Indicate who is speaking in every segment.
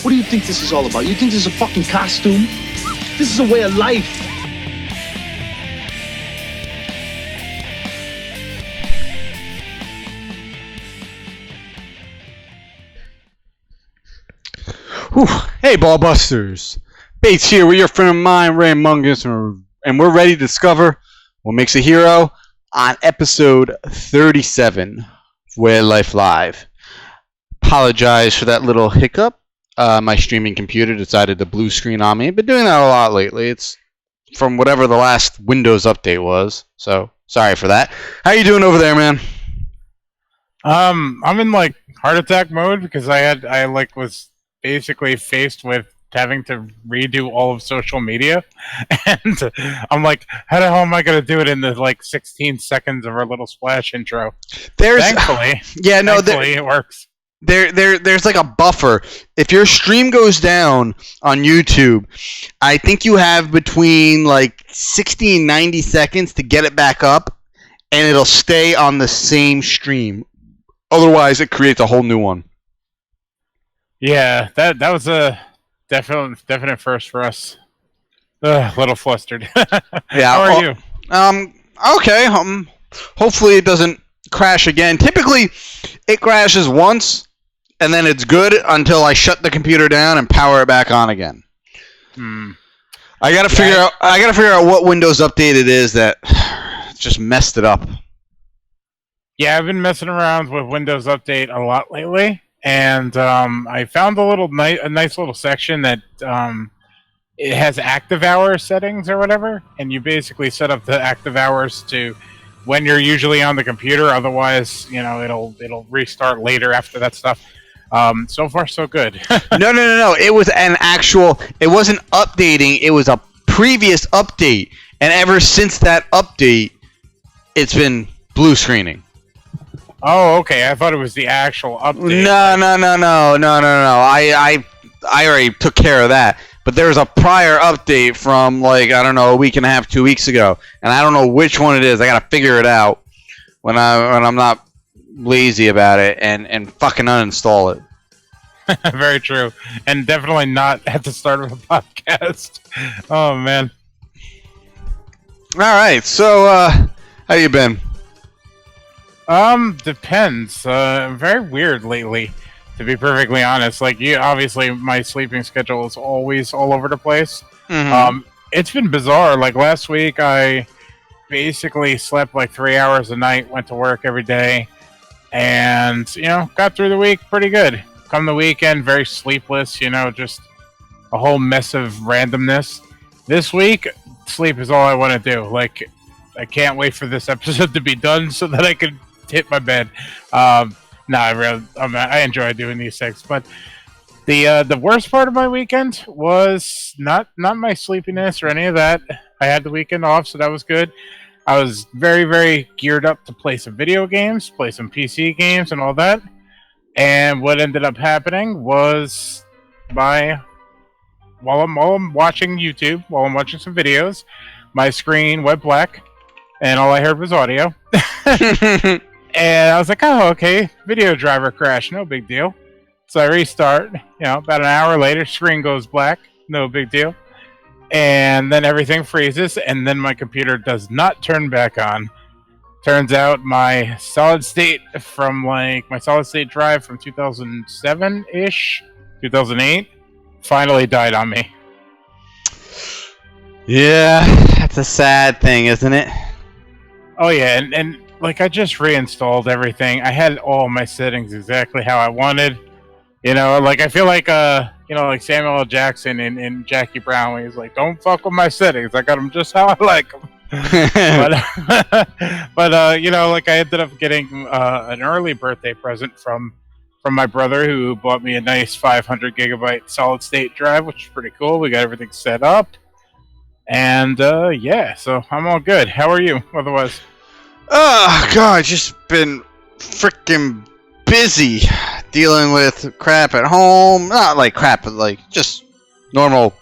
Speaker 1: What do you think this is all about? You think this is a fucking costume? This is a way of life.
Speaker 2: Whew. Hey, BALLBUSTERS. Bates here with your friend of mine, Ray Mungus, and we're ready to discover what makes a hero on episode 37 of Where Life Live. Apologize for that little hiccup. My streaming computer decided to blue screen on me. Been doing that a lot lately. It's from whatever the last Windows update was. So sorry for that. How you doing over there, man?
Speaker 3: I'm in like heart attack mode because I was basically faced with having to redo all of social media, and I'm like, how the hell am I going to do it in the like 16 seconds of our little splash intro? Thankfully, it works.
Speaker 2: There's like a buffer. If your stream goes down on YouTube, I think you have between like 60 and 90 seconds to get it back up, and it'll stay on the same stream. Otherwise, it creates a whole new one.
Speaker 3: Yeah, that was a definite first for us. A little flustered.
Speaker 2: Yeah.
Speaker 3: How are you?
Speaker 2: Okay. Hopefully it doesn't crash again. Typically, it crashes once, and then it's good until I shut the computer down and power it back on again. I gotta figure out what Windows update it is that just messed it up.
Speaker 3: Yeah, I've been messing around with Windows Update a lot lately, and I found a nice little section that it has active hours settings or whatever, and you basically set up the active hours to when you're usually on the computer. Otherwise, it'll restart later after that stuff. So far, so good.
Speaker 2: No. It was it wasn't updating. It was a previous update, and ever since that update, it's been blue screening.
Speaker 3: Oh, okay. I thought it was the actual update.
Speaker 2: No. I already took care of that. But there was a prior update from a week and a half, 2 weeks ago, and I don't know which one it is. I gotta figure it out when I'm not lazy about it and fucking uninstall it.
Speaker 3: Very true, and definitely not at the start of a podcast. Oh man.
Speaker 2: All right, so how you been?
Speaker 3: Depends. Very weird lately, to be perfectly honest. Like, obviously my sleeping schedule is always all over the place.
Speaker 2: Mm-hmm.
Speaker 3: It's been bizarre. Like last week, I basically slept like 3 hours a night, went to work every day, and got through the week pretty good. Come the weekend, very sleepless. Just a whole mess of randomness. This week, sleep is all I want to do. Like, I can't wait for this episode to be done so that I can hit my bed. I enjoy doing these things, but the worst part of my weekend was not my sleepiness or any of that. I had the weekend off, so that was good. I was very, very geared up to play some video games, play some PC games and all that. And what ended up happening was while I'm watching YouTube, while I'm watching some videos, my screen went black and all I heard was audio. And I was like, oh, okay, video driver crash, no big deal. So I restart, about an hour later, screen goes black, no big deal. And then everything freezes, and then my computer does not turn back on. Turns out my solid state drive from 2007-ish, 2008, finally died on me.
Speaker 2: Yeah, that's a sad thing, isn't it?
Speaker 3: Oh yeah, and like I just reinstalled everything. I had all my settings exactly how I wanted. Like I feel like like Samuel L. Jackson in Jackie Brown, when he's like, "Don't fuck with my settings. I got them just how I like them." but like I ended up getting an early birthday present from my brother, who bought me a nice 500 gigabyte solid state drive, which is pretty cool. We got everything set up, and so I'm all good. How are you? Otherwise.
Speaker 2: Oh, God, just been freaking busy dealing with crap at home. Not like crap, but like just normal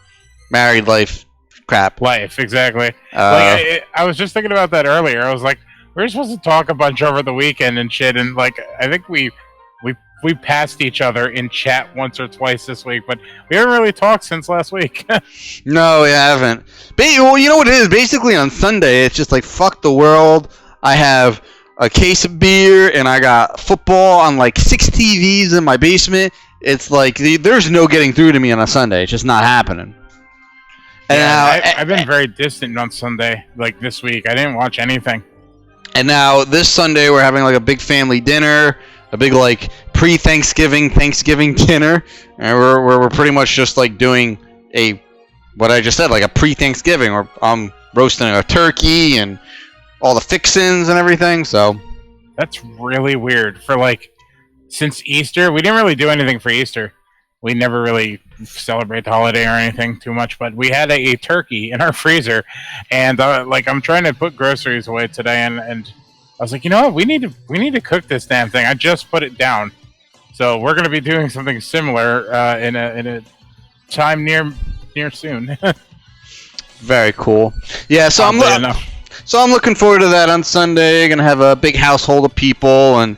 Speaker 2: married life crap.
Speaker 3: Life, exactly. I was just thinking about that earlier. I was like, we were supposed to talk a bunch over the weekend and shit, and like, I think we we passed each other in chat once or twice this week, but we haven't really talked since last week.
Speaker 2: No, we haven't. Well, you know what it is? Basically, on Sunday, it's just like, fuck the world. I have a case of beer, and I got football on like 6 TVs in my basement. It's like, there's no getting through to me on a Sunday. It's just not happening. And
Speaker 3: yeah, I've been very distant on Sunday, like this week. I didn't watch anything.
Speaker 2: And now, this Sunday, we're having like a big family dinner, a big like pre-Thanksgiving dinner, and we're pretty much just like doing what I just said, like a pre-Thanksgiving, or I'm roasting a turkey and all the fixins and everything. So
Speaker 3: that's really weird. For like, since Easter, we didn't really do anything for Easter. We never really celebrate the holiday or anything too much, but we had a turkey in our freezer, and like I'm trying to put groceries away today, and I was like, you know what, we need to cook this damn thing. I just put it down, so we're gonna be doing something similar in a time near soon.
Speaker 2: Very cool. Yeah, so I'm looking forward to that on Sunday. Gonna have a big household of people, and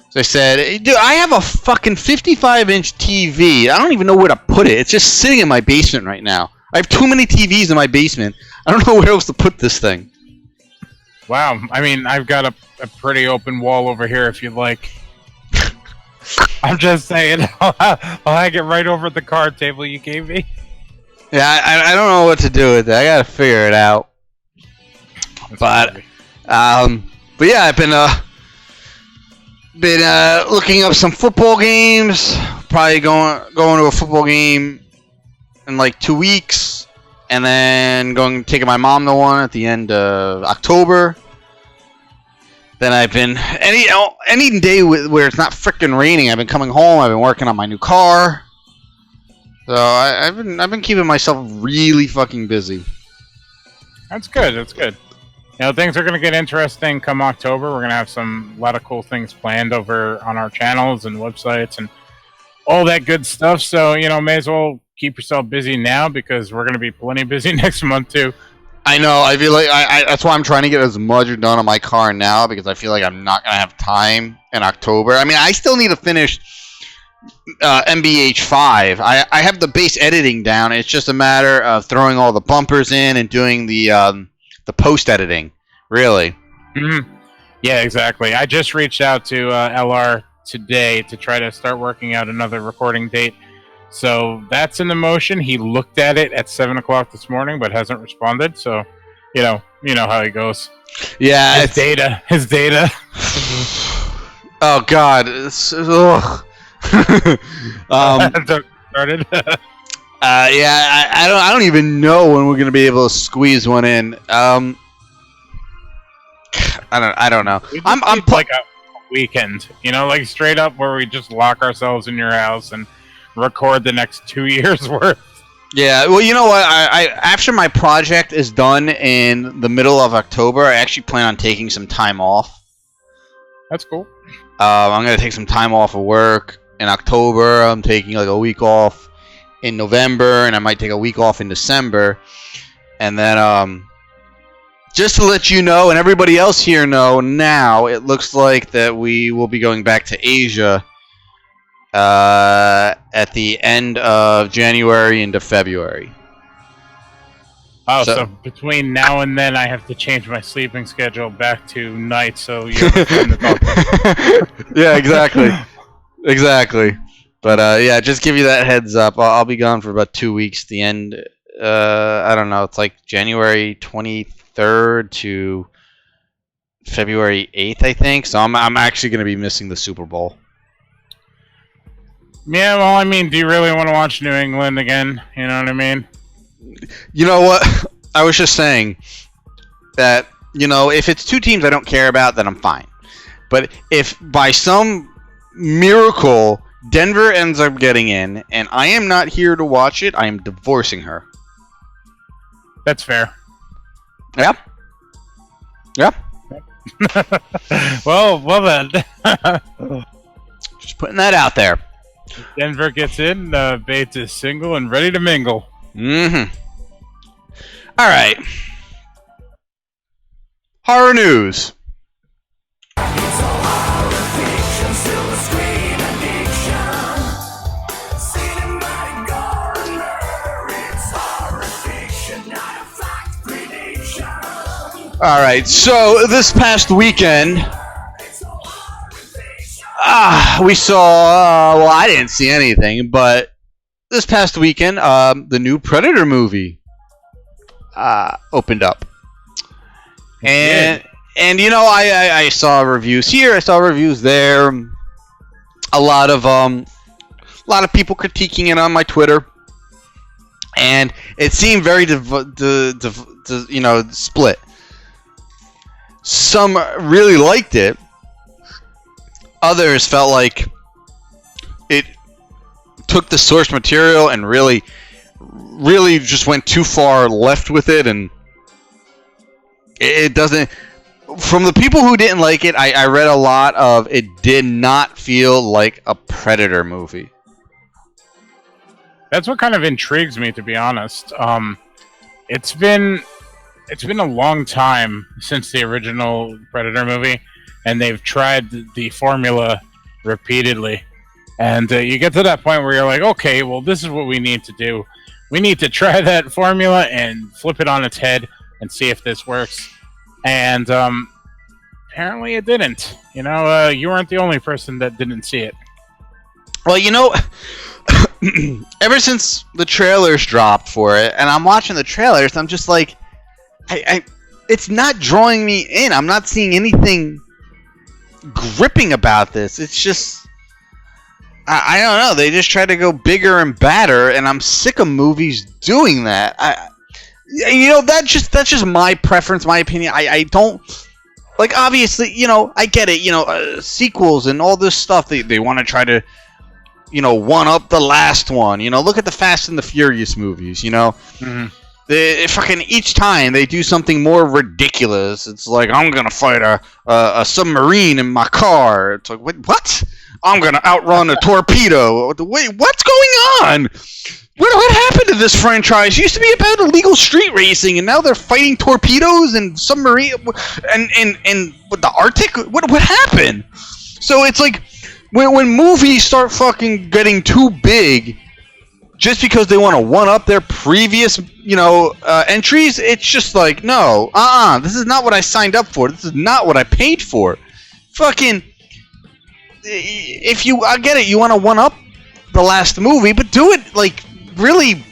Speaker 2: as I said, dude, I have a fucking 55-inch TV. I don't even know where to put it. It's just sitting in my basement right now. I have too many TVs in my basement. I don't know where else to put this thing.
Speaker 3: Wow. I mean, I've got a pretty open wall over here if you'd like. I'm just saying. I'll hang it right over the card table you gave me.
Speaker 2: Yeah, I don't know what to do with it. I gotta figure it out. But yeah, I've been looking up some football games. Probably going to a football game in like 2 weeks, and then taking my mom to one at the end of October. Then I've been any day where it's not frickin' raining. I've been coming home. I've been working on my new car. So I've been keeping myself really fucking busy.
Speaker 3: That's good. That's good. You know, things are going to get interesting come October. We're going to have a lot of cool things planned over on our channels and websites and all that good stuff. So, you know, may as well keep yourself busy now, because we're going to be plenty busy next month too.
Speaker 2: I know. I feel like that's why I'm trying to get as much done on my car now, because I feel like I'm not going to have time in October. I mean, I still need to finish MBH5. I have the base editing down. It's just a matter of throwing all the bumpers in and doing the post editing, really.
Speaker 3: Mm-hmm. Yeah, exactly. I just reached out to LR today to try to start working out another recording date, so that's in the motion. He looked at it at 7 o'clock this morning, but hasn't responded. So, you know how he goes.
Speaker 2: Yeah,
Speaker 3: his data.
Speaker 2: Oh God. Ugh.
Speaker 3: Started.
Speaker 2: Yeah, I don't even know when we're gonna be able to squeeze one in. I don't know. I'm
Speaker 3: like a weekend, like straight up where we just lock ourselves in your house and record the next 2 years worth.
Speaker 2: Yeah, well, you know what? I after my project is done in the middle of October, I actually plan on taking some time off.
Speaker 3: That's cool.
Speaker 2: I'm gonna take some time off of work in October. I'm taking like a week off in November, and I might take a week off in December, and then just to let you know and everybody else here know now, it looks like that we will be going back to Asia at the end of January into February.
Speaker 3: Oh, so between now and then, I have to change my sleeping schedule back to night, so you have time to talk.
Speaker 2: Yeah, exactly. But yeah, just give you that heads up. I'll be gone for about 2 weeks. The end, I don't know. It's like January 23rd to February 8th, I think. So I'm actually going to be missing the Super Bowl.
Speaker 3: Yeah, well, I mean, do you really want to watch New England again? You know what I mean?
Speaker 2: You know what? I was just saying that, if it's two teams I don't care about, then I'm fine. But if by some miracle Denver ends up getting in and I am not here to watch it, I am divorcing her.
Speaker 3: That's fair.
Speaker 2: Yeah.
Speaker 3: Well then.
Speaker 2: Just putting that out there.
Speaker 3: If Denver gets in, Bates is single and ready to mingle.
Speaker 2: Mm-hmm. All right. Horror news.
Speaker 4: It's a horror fiction, silver screen, and
Speaker 2: All right, so this past weekend, we saw. Well, I didn't see anything, but this past weekend, the new Predator movie opened up, and you know, I saw reviews here, I saw reviews there, a lot of people critiquing it on my Twitter, and it seemed very split. Some really liked it. Others felt like it took the source material and really just went too far left with it, and it doesn't. From the people who didn't like it, I read a lot of it did not feel like a Predator movie.
Speaker 3: That's what kind of intrigues me, to be honest. It's been a long time since the original Predator movie, and they've tried the formula repeatedly. And you get to that point where you're like, okay, well, this is what we need to do. We need to try that formula and flip it on its head and see if this works. And apparently it didn't. You know, you weren't the only person that didn't see it.
Speaker 2: Well, you know, ever since the trailers dropped for it, and I'm watching the trailers, I'm just like, it's not drawing me in. I'm not seeing anything gripping about this. It's just, I don't know. They just try to go bigger and badder, and I'm sick of movies doing that. You know, that's just my preference, my opinion. I don't like. Obviously, you know, I get it. You know, sequels and all this stuff. They want to try to, you know, one up the last one. You know, look at the Fast and the Furious movies. You know. Mm-hmm. They fucking each time they do something more ridiculous. It's like, I'm gonna fight a submarine in my car. It's like, wait, what? I'm gonna outrun a torpedo. Wait, what's going on? What happened to this franchise? It used to be about illegal street racing, and now they're fighting torpedoes and submarine and with the Arctic. What happened? So it's like when movies start fucking getting too big, just because they want to one-up their previous, you know, entries, it's just like, no, this is not what I signed up for. This is not what I paid for. Fucking, I get it, you want to one-up the last movie, but do it, like, really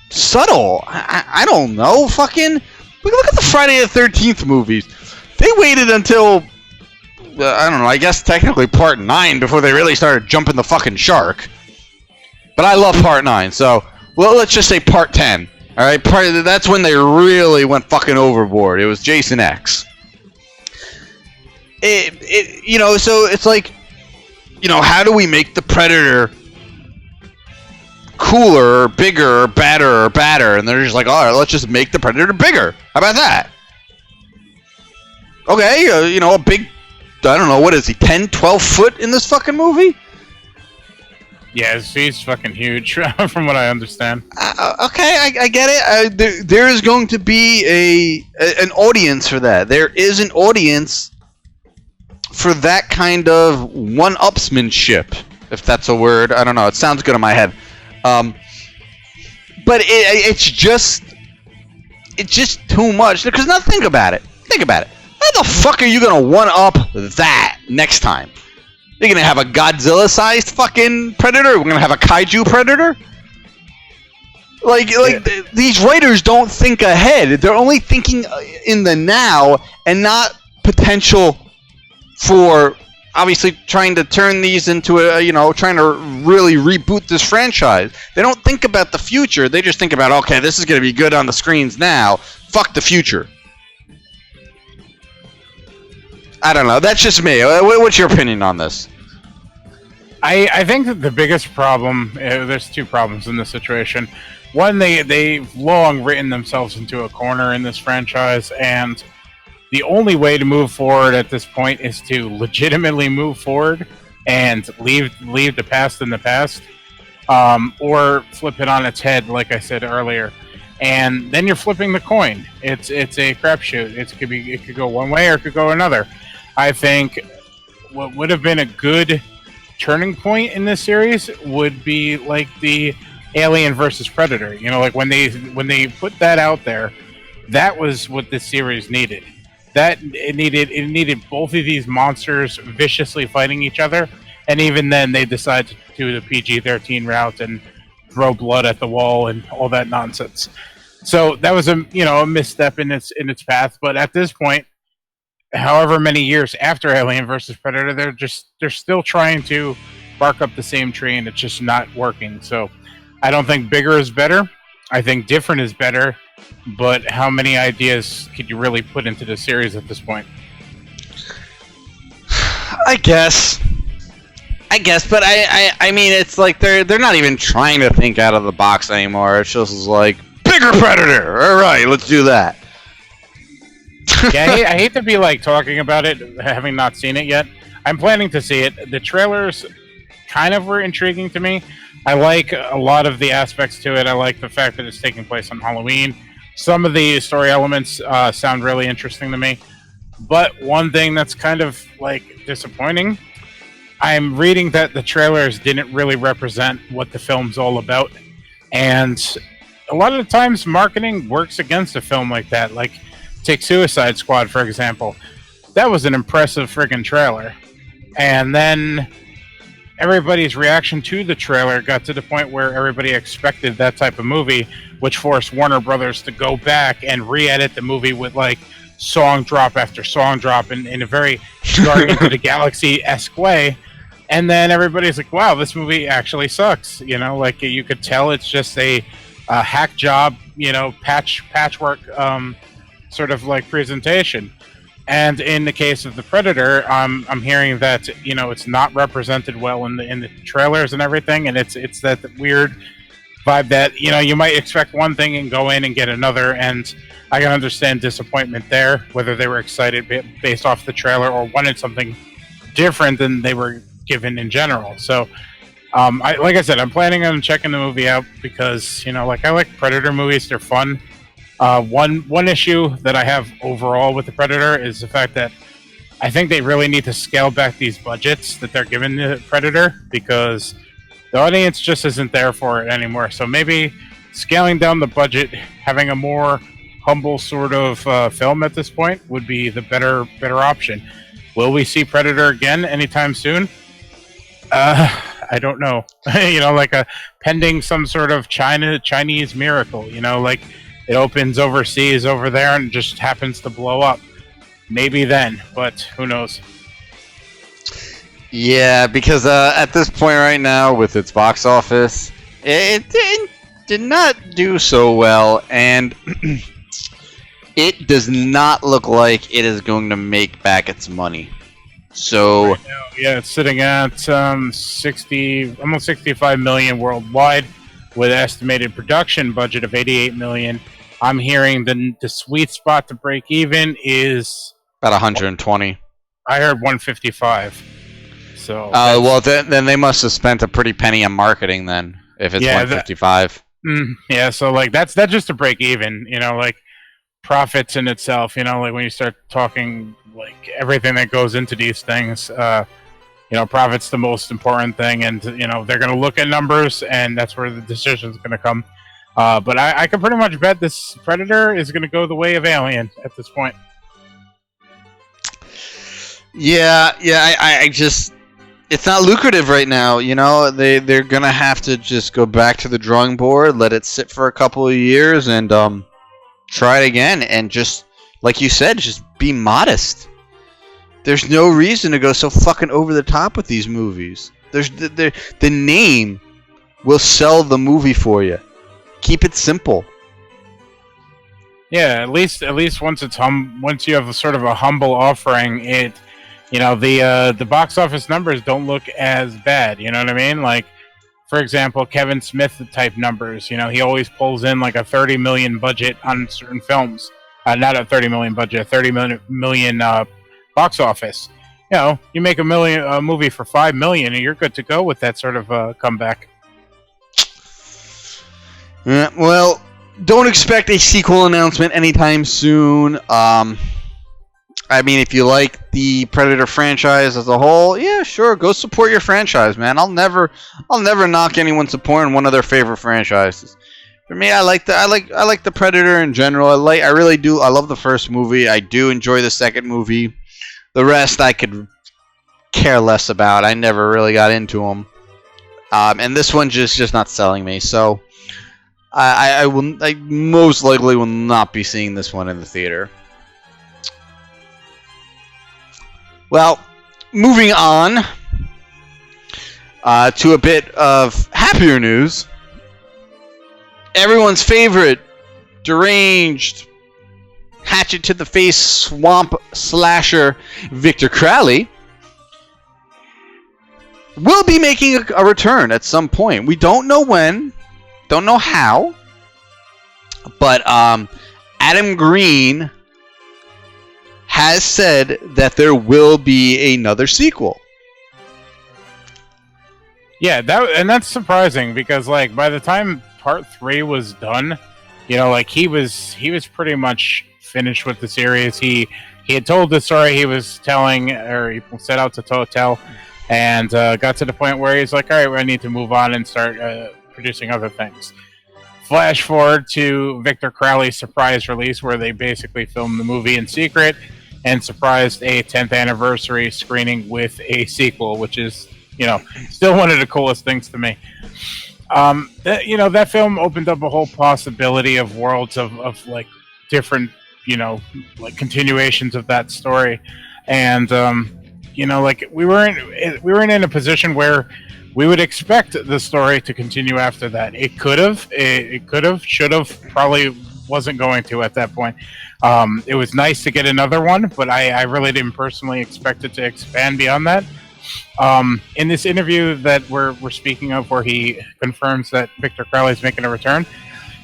Speaker 2: subtle. I don't know, fucking, look at the Friday the 13th movies. They waited until, I don't know, I guess technically part 9 before they really started jumping the fucking shark. But I love Part 9, so well, let's just say Part 10. All right, that's when they really went fucking overboard. It was Jason X. You know, so it's like, you know, how do we make the Predator cooler, or bigger, or badder? And they're just like, all right, let's just make the Predator bigger. How about that? Okay, you know, a big, I don't know, what is he, 10, 12 foot in this fucking movie?
Speaker 3: Yeah, his feet's fucking huge, from what I understand.
Speaker 2: Okay, I get it. There is going to be an audience for that. There is an audience for that kind of one-upsmanship, if that's a word. I don't know. It sounds good in my head. But it's just too much. Because now think about it. How the fuck are you going to one-up that next time? You're going to have a Godzilla-sized fucking Predator? We're going to have a Kaiju Predator? Like these writers don't think ahead. They're only thinking in the now and not potential for obviously trying to turn these into a, you know, trying to really reboot this franchise. They don't think about the future. They just think about, okay, this is going to be good on the screens now. Fuck the future. I don't know. That's just me. What's your opinion on this?
Speaker 3: I think that the biggest problem, there's two problems in this situation. One, they've long written themselves into a corner in this franchise, and the only way to move forward at this point is to legitimately move forward and leave the past in the past, or flip it on its head, like I said earlier. And then you're flipping the coin. It's a crapshoot. It could go one way or it could go another. I think what would have been a good turning point in this series would be like the Alien versus Predator. You know, like when they put that out there, That was what this series needed. It needed both of these monsters viciously fighting each other, and even then they decided to do the PG-13 route and throw blood at the wall and all that nonsense. So that was a misstep in its path. But at this point, however many years after Alien versus Predator, they're still trying to bark up the same tree, and it's just not working. So I don't think bigger is better. I think different is better. But how many ideas could you really put into the series at this point?
Speaker 2: I guess, but I mean, it's like they're not even trying to think out of the box anymore. It's just like bigger Predator. All right, let's do that.
Speaker 3: Yeah, I hate to be like talking about it, having not seen it yet. I'm planning to see it. The trailers kind of were intriguing to me. I like a lot of the aspects to it. I like the fact that it's taking place on Halloween. Some of the story elements sound really interesting to me. But one thing that's kind of like disappointing, I'm reading that the trailers didn't really represent what the film's all about. And a lot of the times marketing works against a film like that. Like, take Suicide Squad, for example. That was an impressive friggin' trailer. And then everybody's reaction to the trailer got to the point where everybody expected that type of movie, which forced Warner Brothers to go back and re-edit the movie with like song drop after song drop in a very Guardians of the Galaxy-esque way. And then everybody's like, wow, this movie actually sucks. Like you could tell it's just a hack job, patchwork sort of like presentation. And in the case of the Predator, I'm hearing that it's not represented well in the trailers and everything, and it's that weird vibe that you might expect one thing and go in and get another. And I can understand disappointment there, whether they were excited based off the trailer or wanted something different than they were given in general. So, like I said, I'm planning on checking the movie out because I like Predator movies; they're fun. One issue that I have overall with the Predator is the fact that I think they really need to scale back these budgets that they're giving the Predator because the audience just isn't there for it anymore. So maybe scaling down the budget, having a more humble sort of film at this point would be the better option. Will we see Predator again anytime soon? I don't know. Like a pending some sort of Chinese miracle. Like it opens overseas over there and just happens to blow up. Maybe then, but who knows?
Speaker 2: Yeah, because at this point right now, with its box office, it did not do so well, and it does not look like it is going to make back its money. So
Speaker 3: right now, yeah, it's sitting at almost 65 million worldwide, with an estimated production budget of 88 million. I'm hearing the sweet spot to break even is
Speaker 2: about 120.
Speaker 3: I heard 155. So
Speaker 2: well, then they must have spent a pretty penny on marketing then, if it's 155.
Speaker 3: Yeah, so like that's just to break even. Like profits in itself. Like when you start talking like everything that goes into these things, profit's the most important thing, and they're going to look at numbers, and that's where the decision's going to come. But I can pretty much bet this Predator is going to go the way of Alien at this point.
Speaker 2: Yeah, I just, it's not lucrative right now. They're going to have to just go back to the drawing board, let it sit for a couple of years, and try it again. And just, like you said, just be modest. There's no reason to go so fucking over the top with these movies. The name will sell the movie for you. Keep it simple.
Speaker 3: Yeah, at least once once you have a sort of a humble offering, the box office numbers don't look as bad. You know what I mean? Like, for example, Kevin Smith type numbers. He always pulls in like a 30 million budget on certain films. Not a 30 million budget, a 30 million box office. You make a movie for 5 million, and you're good to go with that sort of comeback.
Speaker 2: Well, don't expect a sequel announcement anytime soon. I mean, if you like the Predator franchise as a whole, yeah, sure, go support your franchise, man. I'll never knock anyone supporting one of their favorite franchises. For me, I like the Predator in general. I really do. I love the first movie. I do enjoy the second movie. The rest I could care less about. I never really got into them. And this one just not selling me. So I most likely will not be seeing this one in the theater. Well, moving on to a bit of happier news. Everyone's favorite deranged hatchet to the face swamp slasher Victor Crowley will be making a return at some point. We don't know when, don't know how, but Adam Green has said that there will be another sequel.
Speaker 3: Yeah, that's surprising because like by the time Part 3 was done, you know, like he was pretty much finished with the series. He had told the story he was telling, or he set out to tell, and got to the point where he's like, all right, I need to move on and start producing other things. Flash forward to Victor Crowley's surprise release, where they basically filmed the movie in secret and surprised a 10th anniversary screening with a sequel, which is, you know, still one of the coolest things to me. That film opened up a whole possibility of worlds of like different, you know, like continuations of that story, and like we weren't in a position where we would expect the story to continue after that. It could have, should have, probably wasn't going to at that point. It was nice to get another one, but I really didn't personally expect it to expand beyond that. In this interview that we're speaking of, where he confirms that Victor Crowley is making a return,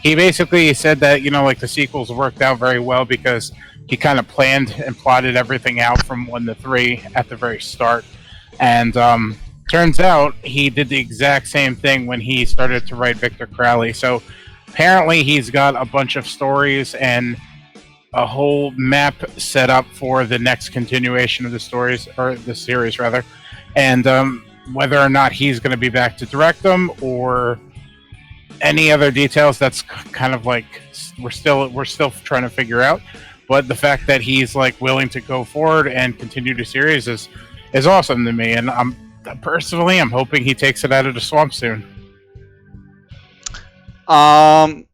Speaker 3: he basically said that, you know, like the sequels worked out very well because he kind of planned and plotted everything out from 1 to 3 at the very start. And turns out he did the exact same thing when he started to write Victor Crowley. So apparently he's got a bunch of stories and a whole map set up for the next continuation of the stories, or the series rather. And whether or not he's going to be back to direct them or any other details, that's kind of like we're still trying to figure out. But the fact that he's like willing to go forward and continue the series is awesome to me. And I'm hoping he takes it out of the swamp soon.
Speaker 2: I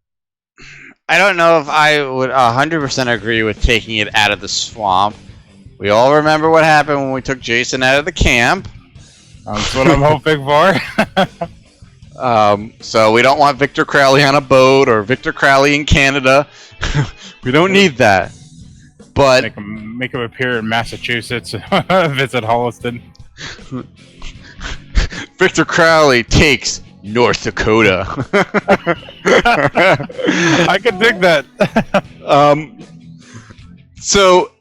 Speaker 2: don't know if I would 100% agree with taking it out of the swamp. We all remember what happened when we took Jason out of the camp.
Speaker 3: That's what I'm hoping for.
Speaker 2: So we don't want Victor Crowley on a boat or Victor Crowley in Canada. We don't need that. But
Speaker 3: make him appear in Massachusetts, visit Holliston.
Speaker 2: Victor Crowley takes North Dakota.
Speaker 3: I can dig that.
Speaker 2: So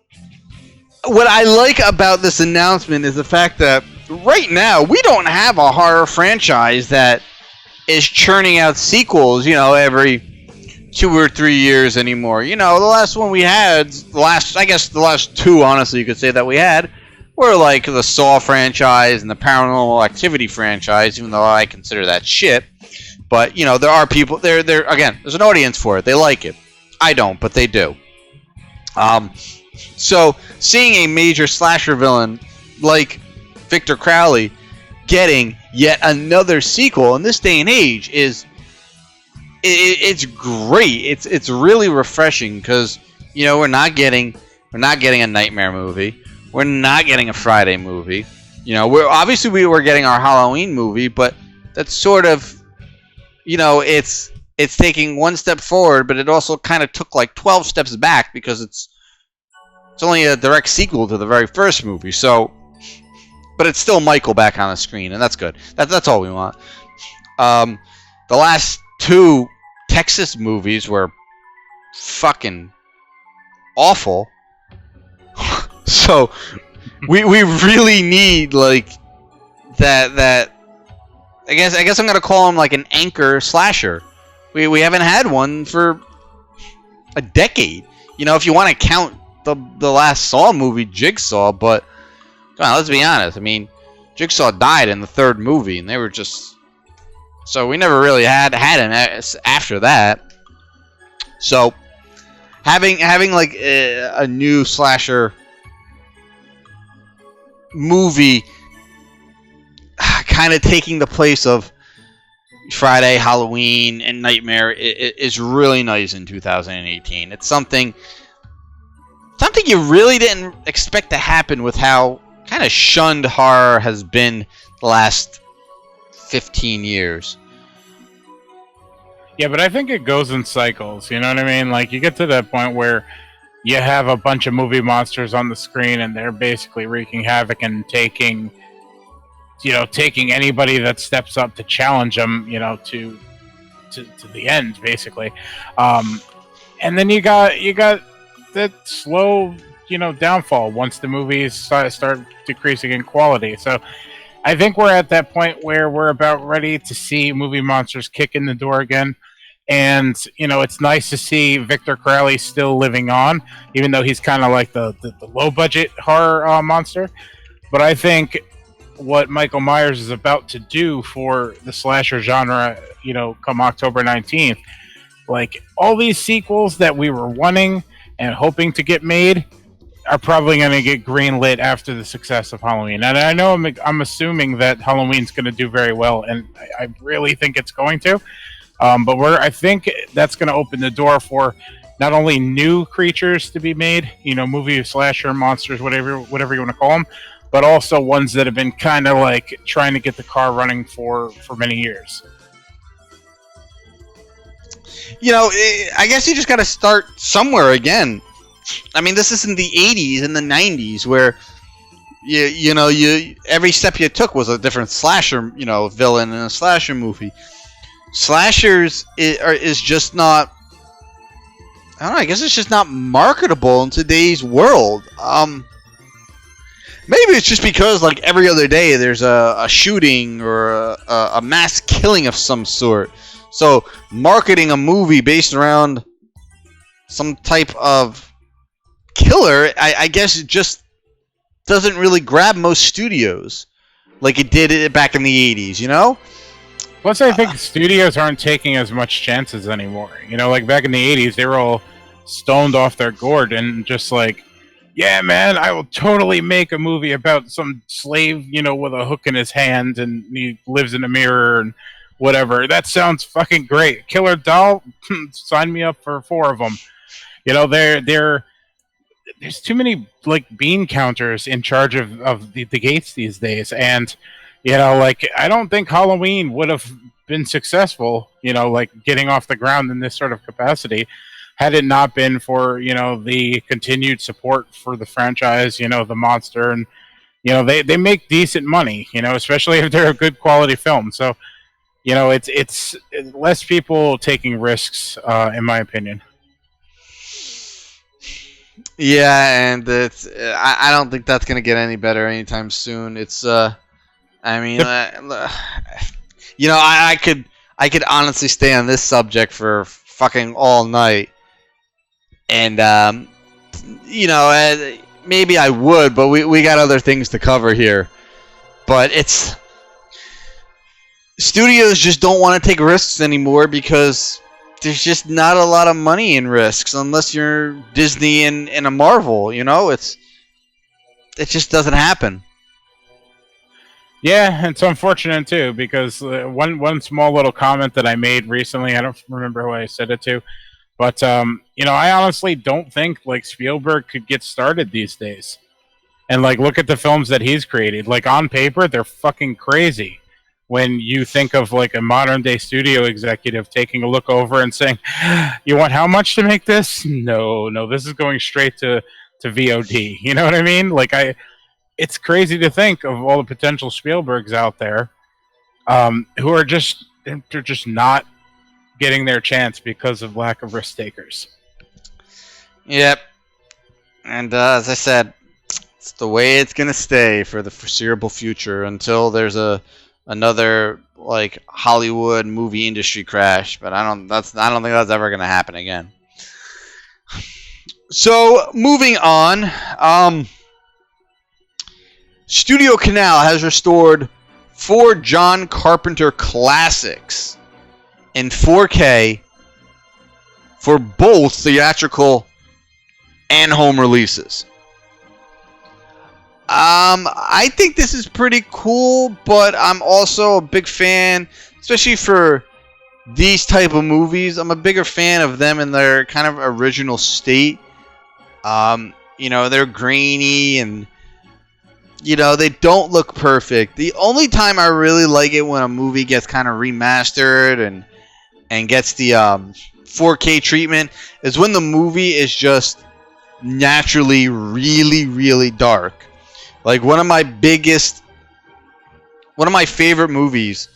Speaker 2: what I like about this announcement is the fact that right now we don't have a horror franchise that is churning out sequels, you know, every 2 or 3 years anymore. You know, the last one we had, the last 2, honestly, you could say that we had, were like the Saw franchise and the Paranormal Activity franchise, even though I consider that shit. But, you know, there are people, again, there's an audience for it. They like it. I don't, but they do. So, seeing a major slasher villain like Victor Crowley getting yet another sequel in this day and age it's great. It's really refreshing because, you know, we're not getting a Nightmare movie. We're not getting a Friday movie. You know, we were getting our Halloween movie, but that's sort of, you know, it's taking one step forward, but it also kind of took like 12 steps back because it's only a direct sequel to the very first movie. So, but it's still Michael back on the screen, and that's good. That's all we want. The last 2 Texas movies were fucking awful. So we really need like that. I guess I'm gonna call him like an anchor slasher. We haven't had one for a decade. You know, if you want to count the last Saw movie, Jigsaw, but come on, let's be honest. I mean, Jigsaw died in the 3rd movie, and they were just So we never really had an after that. So having like a new slasher movie kind of taking the place of Friday, Halloween, and Nightmare is really nice in 2018. It's something you really didn't expect to happen with how kind of shunned horror has been the last 15 years.
Speaker 3: Yeah, but I think it goes in cycles, you know what I mean? Like, you get to that point where you have a bunch of movie monsters on the screen and they're basically wreaking havoc and taking anybody that steps up to challenge them, to the end, basically. And then you got that slow, downfall once the movies start decreasing in quality. So I think we're at that point where we're about ready to see movie monsters kick in the door again. And, it's nice to see Victor Crowley still living on, even though he's kind of like the low-budget horror monster. But I think what Michael Myers is about to do for the slasher genre, come October 19th, like, all these sequels that we were wanting and hoping to get made are probably going to get greenlit after the success of Halloween. And I know I'm assuming that Halloween's going to do very well, and I really think it's going to. But I think that's going to open the door for not only new creatures to be made, movie slasher monsters, whatever you want to call them, but also ones that have been kind of like trying to get the car running for many years.
Speaker 2: I guess you just got to start somewhere again. I mean, this isn't the 80s and the 90s where you every step you took was a different slasher, villain in a slasher movie. Slashers is just not, I don't know, I guess it's just not marketable in today's world. Maybe it's just because, like, every other day there's a shooting or a mass killing of some sort. So marketing a movie based around some type of killer, I guess it just doesn't really grab most studios like it did back in the 80s,
Speaker 3: Plus, I think studios aren't taking as much chances anymore. Like back in the 80s, they were all stoned off their gourd and just like, yeah, man, I will totally make a movie about some slave, with a hook in his hand and he lives in a mirror and whatever. That sounds fucking great. Killer Doll, sign me up for 4 of them. There's too many, like, bean counters in charge of the gates these days. And, I don't think Halloween would have been successful, like, getting off the ground in this sort of capacity had it not been for, the continued support for the franchise, the monster. And, they make decent money, especially if they're a good quality film. So, it's less people taking risks, in my opinion.
Speaker 2: Yeah, and I don't think that's gonna get any better anytime soon. It's I could honestly stay on this subject for fucking all night, and maybe I would, but we got other things to cover here. But studios just don't want to take risks anymore because there's just not a lot of money in risks unless you're Disney and a Marvel, it just doesn't happen.
Speaker 3: Yeah, it's unfortunate too because one small little comment that I made recently, I don't remember who I said it to, but I honestly don't think like Spielberg could get started these days. And like look at the films that he's created. Like on paper, they're fucking crazy. When you think of like a modern day studio executive taking a look over and saying, you want how much to make this? No, this is going straight to VOD. You know what I mean? Like it's crazy to think of all the potential Spielbergs out there who are they're just not getting their chance because of lack of risk takers.
Speaker 2: Yep. And as I said, it's the way it's going to stay for the foreseeable future until there's another like Hollywood movie industry crash, but I don't think that's ever going to happen again. So moving on, Studio Canal has restored 4 John Carpenter classics in 4K for both theatrical and home releases. I think this is pretty cool, but I'm also a big fan, especially for these type of movies. I'm a bigger fan of them in their kind of original state. They're grainy and they don't look perfect. The only time I really like it when a movie gets kind of remastered and gets the 4K treatment is when the movie is just naturally really, really dark. Like one of my favorite movies,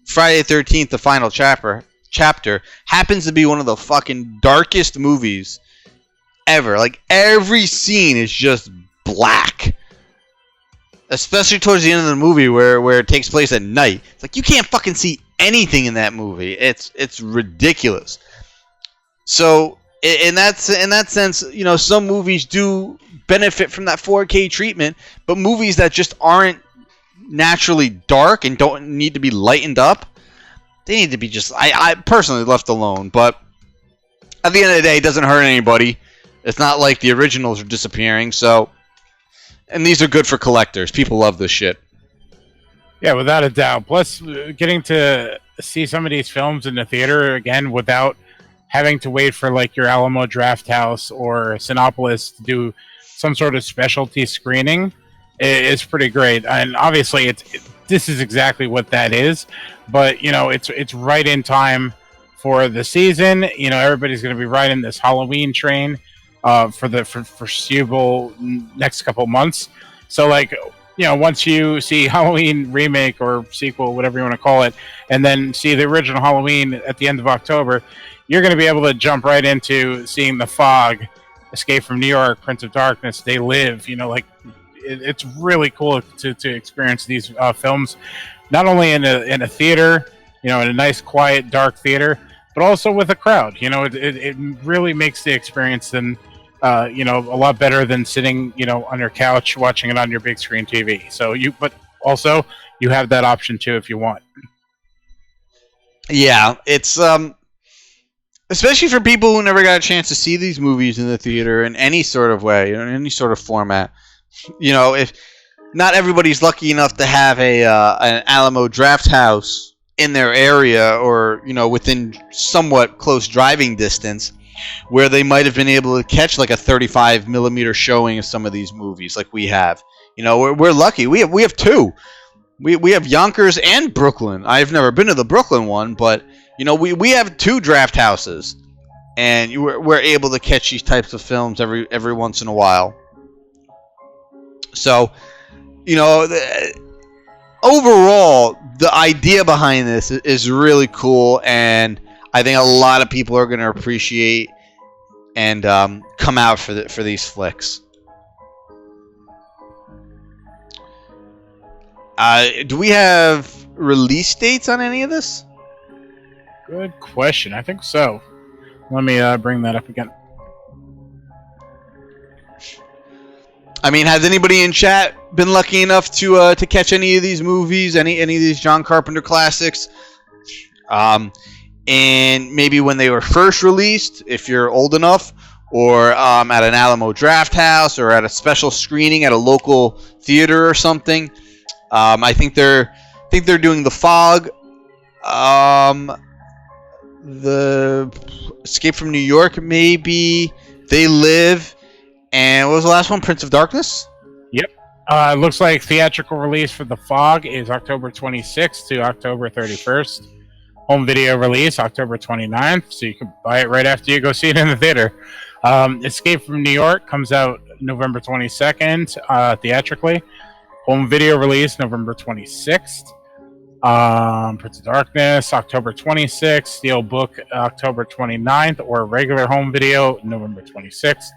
Speaker 2: Friday the 13th, the final chapter, happens to be one of the fucking darkest movies ever. Like every scene is just black. Especially towards the end of the movie where it takes place at night. It's like you can't fucking see anything in that movie. It's ridiculous. So in that sense, some movies do benefit from that 4K treatment, but movies that just aren't naturally dark and don't need to be lightened up, they need to be just I personally left alone. But at the end of the day, it doesn't hurt anybody. It's not like the originals are disappearing, so. And these are good for collectors. People love this shit.
Speaker 3: Yeah, without a doubt. Plus, getting to see some of these films in the theater again without having to wait for like your Alamo Drafthouse or Cinepolis to do some sort of specialty screening is pretty great. And obviously, this is exactly what that is. But it's right in time for the season. Everybody's going to be riding this Halloween train. For the foreseeable next couple months. So once you see Halloween remake or sequel, whatever you want to call it, and then see the original Halloween at the end of October, you're going to be able to jump right into seeing The Fog, Escape from New York, Prince of Darkness, They Live. It's really cool to experience these films, not only in a theater, in a nice, quiet, dark theater, but also with a crowd. It really makes the experience a lot better than sitting, on your couch watching it on your big screen TV. But also you have that option too if you want.
Speaker 2: Yeah, it's especially for people who never got a chance to see these movies in the theater in any sort of way, in any sort of format. If not everybody's lucky enough to have an Alamo Drafthouse in their area or within somewhat close driving distance, where they might have been able to catch like a 35 millimeter showing of some of these movies, like we have. We're lucky. We have two. We have Yonkers and Brooklyn. I've never been to the Brooklyn one, but we have 2 draft houses, and we're able to catch these types of films every once in a while. So, overall, the idea behind this is really cool, and I think a lot of people are going to appreciate and come out for these flicks. Do we have release dates on any of this?
Speaker 3: Good question. I think so. Let me bring that up again.
Speaker 2: I mean, has anybody in chat been lucky enough to catch any of these movies, any of these John Carpenter classics? And maybe when they were first released, if you're old enough, or at an Alamo Drafthouse, or at a special screening at a local theater or something. I think they're doing The Fog, the Escape from New York, maybe They Live, and what was the last one? Prince of Darkness.
Speaker 3: Yep. It looks like theatrical release for The Fog is October 26th to October 31st. Home video release October 29th, so you can buy it right after you go see it in the theater. Escape from New York comes out November 22nd theatrically. Home video release November 26th. Prince of Darkness October 26th. Steelbook October 29th, or regular home video November 26th.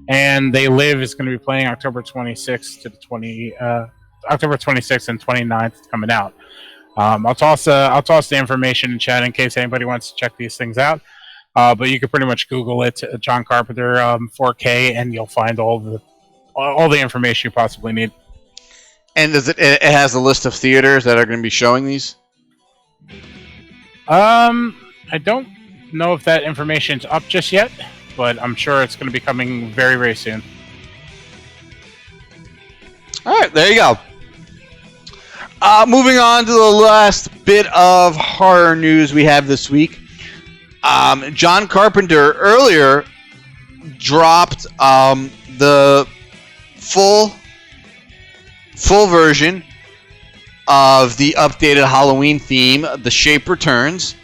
Speaker 3: And They Live is going to be playing October 26th to October 26th and 29th coming out. I'll toss the information in chat in case anybody wants to check these things out. But you can pretty much Google it, John Carpenter 4K, and you'll find all the information you possibly need.
Speaker 2: And does it has a list of theaters that are going to be showing these?
Speaker 3: I don't know if that information's up just yet, but I'm sure it's going to be coming very, very soon.
Speaker 2: All right, there you go. Moving on to the last bit of horror news we have this week. John Carpenter earlier dropped the full version of the updated Halloween theme, The Shape Returns.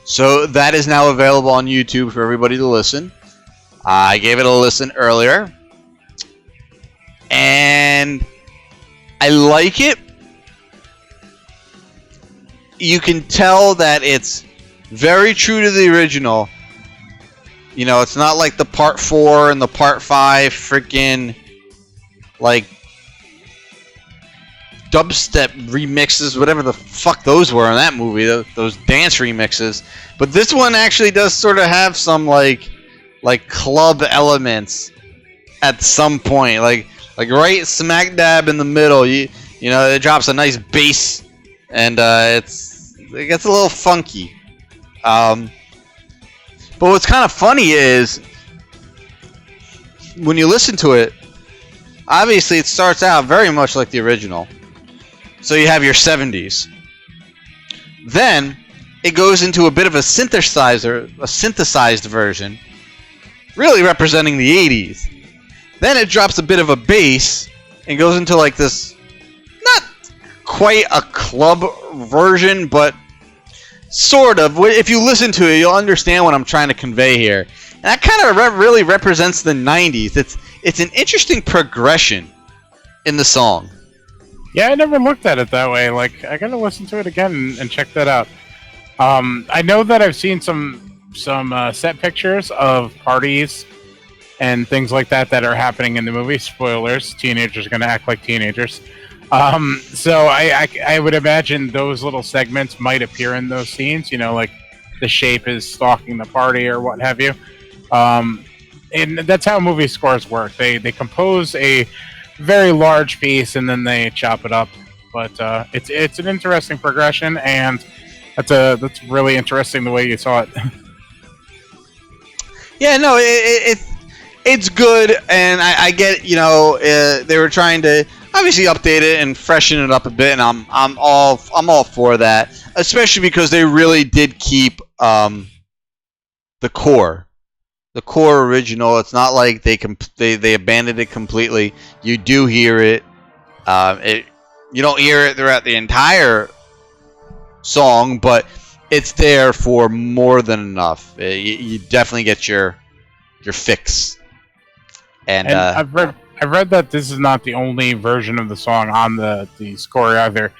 Speaker 2: So that is now available on YouTube for everybody to listen. I gave it a listen earlier, and I like it. You can tell that it's very true to the original. You know, it's not like the part 4 and the part 5 freaking like dubstep remixes, whatever the fuck those were in that movie, those dance remixes. But this one actually does sort of have some like club elements at some point, like right smack dab in the middle. You know, it drops a nice bass, and it gets a little funky. But what's kind of funny is when you listen to it, obviously it starts out very much like the original. So you have your 70s. Then it goes into a bit of a synthesized version, really representing the 80s. Then it drops a bit of a bass and goes into like this, not quite a club version, but sort of. If you listen to it, you'll understand what I'm trying to convey here. And that kind of really represents the 90s. It's an interesting progression in the song.
Speaker 3: Yeah, I never looked at it that way. Like, I gotta listen to it again and check that out. I know that I've seen some set pictures of parties and things like that are happening in the movie. Spoilers: teenagers are gonna act like teenagers. So I would imagine those little segments might appear in those scenes. You know, like the Shape is stalking the party or what have you. And that's how movie scores work. They compose a very large piece and then they chop it up. But it's an interesting progression, and that's really interesting the way you saw it. Yeah, no,
Speaker 2: it's good, and I get, you know, they were trying to obviously update it and freshen it up a bit, and I'm all for that, especially because they really did keep the core original. It's not like they abandoned it completely. You do hear it. You don't hear it throughout the entire song, but it's there for more than enough. You definitely get your fix. And
Speaker 3: I've read that this is not the only version of the song on the score either.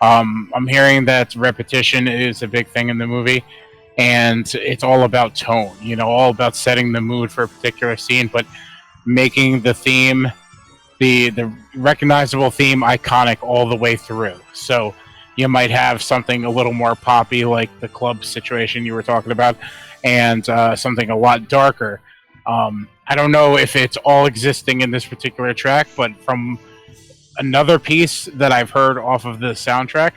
Speaker 3: I'm hearing that repetition is a big thing in the movie, and it's all about tone, you know, all about setting the mood for a particular scene, but making the theme, the recognizable theme, iconic all the way through. So you might have something a little more poppy, like the club situation you were talking about, and something a lot darker. I don't know if it's all existing in this particular track, but from another piece that I've heard off of the soundtrack,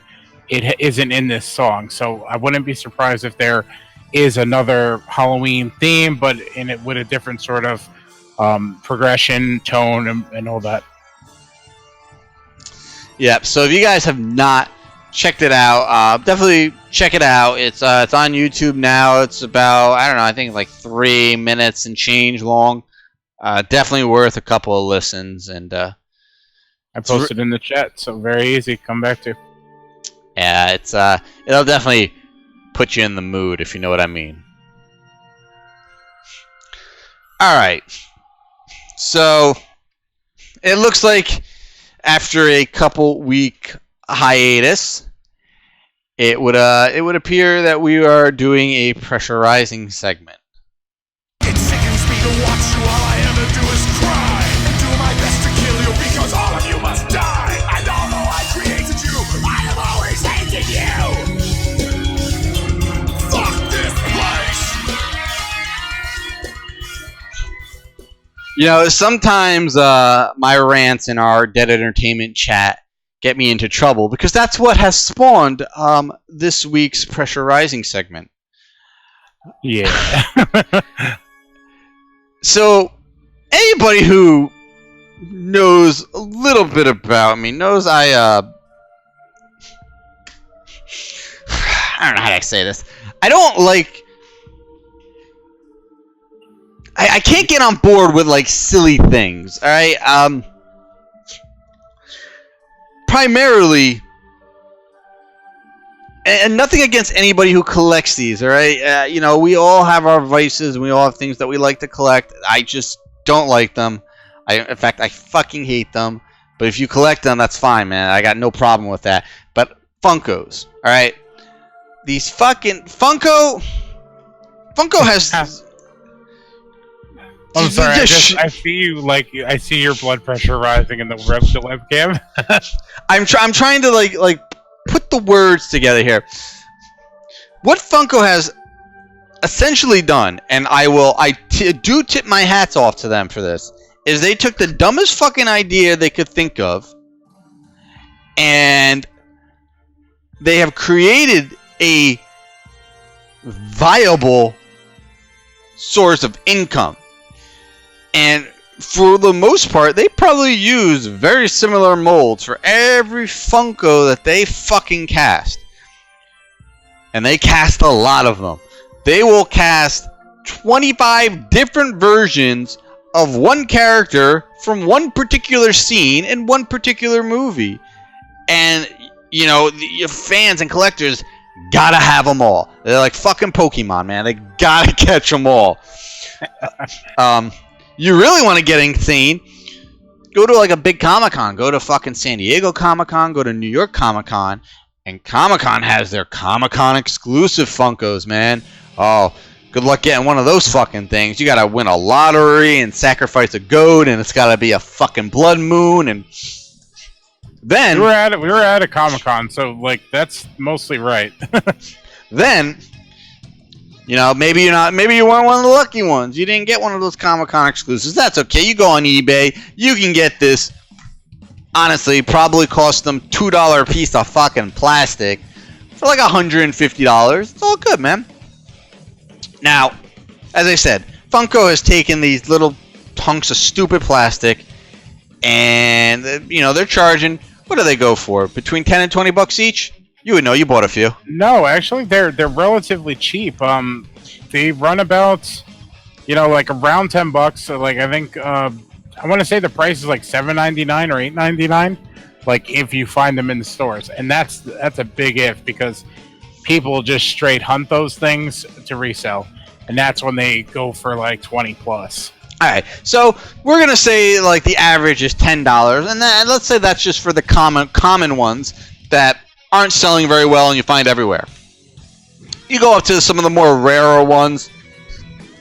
Speaker 3: it isn't in this song. So I wouldn't be surprised if there is another Halloween theme, but in it with a different sort of progression, tone, and all that.
Speaker 2: Yeah, so if you guys have not checked it out, definitely check it out. It's on YouTube now. It's about, I don't know, I think like 3 minutes and change long. Definitely worth a couple of listens. And I
Speaker 3: posted in the chat, so very easy. Come back to.
Speaker 2: Yeah, it'll definitely put you in the mood, if you know what I mean. All right. So it looks like after a couple week hiatus, it would appear that we are doing a pressurizing segment.
Speaker 4: It sickens me to watch you. All I ever do is cry and do my best to kill you because all of you must die. And although I created you, I have always hated you. Fuck this place.
Speaker 2: You know, sometimes my rants in our Dead Entertainment chat get me into trouble because that's what has spawned this week's Pressure Rising segment.
Speaker 3: Yeah.
Speaker 2: So, anybody who knows a little bit about me knows I don't know how to say this. I don't like... I can't get on board with, like, silly things, alright? Primarily... And nothing against anybody who collects these, alright? You know, we all have our vices, and we all have things that we like to collect. I just don't like them. In fact, I fucking hate them. But if you collect them, that's fine, man. I got no problem with that. But Funkos, alright? These fucking... Funko has...
Speaker 3: I'm sorry, I see you, like, I see your blood pressure rising in the webcam.
Speaker 2: I'm trying to, like, put the words together here. What Funko has essentially done, and I do tip my hats off to them for this, is they took the dumbest fucking idea they could think of, and they have created a viable source of income. And for the most part, they probably use very similar molds for every Funko that they fucking cast. And they cast a lot of them. They will cast 25 different versions of one character from one particular scene in one particular movie. And, you know, your fans and collectors gotta have them all. They're like fucking Pokemon, man. They gotta catch them all. You really want to get insane, go to like a big Comic-Con. Go to fucking San Diego Comic-Con. Go to New York Comic-Con. And Comic-Con has their Comic-Con exclusive Funkos, man. Oh, good luck getting one of those fucking things. You gotta win a lottery and sacrifice a goat, and it's gotta be a fucking blood moon. And then
Speaker 3: we were at a Comic-Con, so like that's mostly right.
Speaker 2: Then, you know, maybe you weren't one of the lucky ones. You didn't get one of those Comic-Con exclusives. That's okay. You go on eBay. You can get this. Honestly, probably cost them $2 a piece of fucking plastic for like $150. It's all good, man. Now, as I said, Funko has taken these little hunks of stupid plastic, and you know they're charging. What do they go for? Between $10 and $20 each? You would know. You bought a few.
Speaker 3: No, actually, they're relatively cheap. They run about, you know, like around $10. So, like I think I want to say the price is like $7.99 or $8.99. Like if you find them in the stores, and that's a big if because people just straight hunt those things to resell, and that's when they go for like 20 plus.
Speaker 2: All right, so we're gonna say like the average is $10, and then let's say that's just for the common ones that aren't selling very well and you find everywhere. You go up to some of the more rarer ones,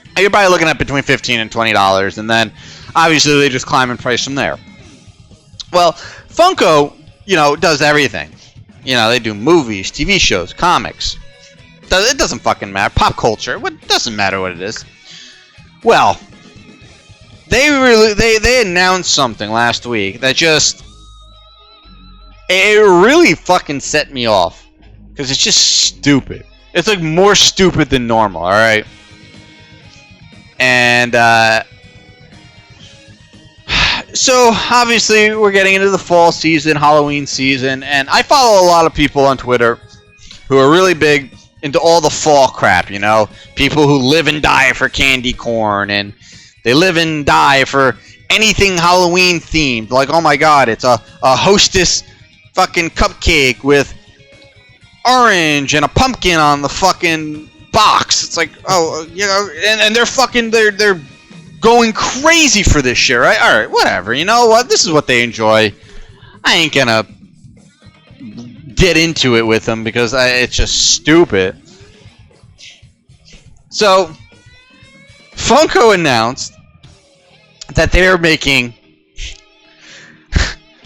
Speaker 2: and you're probably looking at between $15 and $20, and then obviously they just climb in price from there. Well, Funko, you know, does everything. You know, they do movies, TV shows, comics. It doesn't fucking matter. Pop culture. It doesn't matter what it is. Well, they announced something last week that just it really fucking set me off because it's just stupid. It's like more stupid than normal. All right, and so obviously we're getting into the fall season, Halloween season, and I follow a lot of people on Twitter who are really big into all the fall crap, you know? People who live and die for candy corn, and they live and die for anything Halloween themed. Like, oh my god, it's a Hostess fucking cupcake with orange and a pumpkin on the fucking box. It's like, oh, you know, and they're fucking, they're going crazy for this shit, right? Alright, whatever, you know what? This is what they enjoy. I ain't gonna get into it with them because it's just stupid. So, Funko announced that they're making...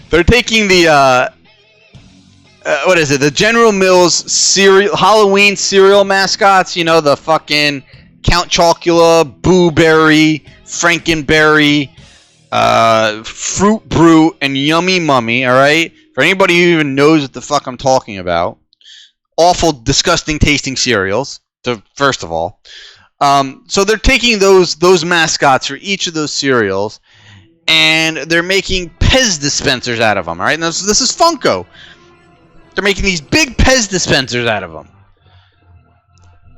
Speaker 2: they're taking the, what is it? The General Mills Halloween cereal mascots, you know, the fucking Count Chocula, Boo Berry, Frankenberry, Fruit Brute, and Yummy Mummy, alright? For anybody who even knows what the fuck I'm talking about. Awful, disgusting tasting cereals, first of all. So they're taking those mascots for each of those cereals, and they're making Pez dispensers out of them, alright? Now, this is Funko. They're making these big Pez dispensers out of them.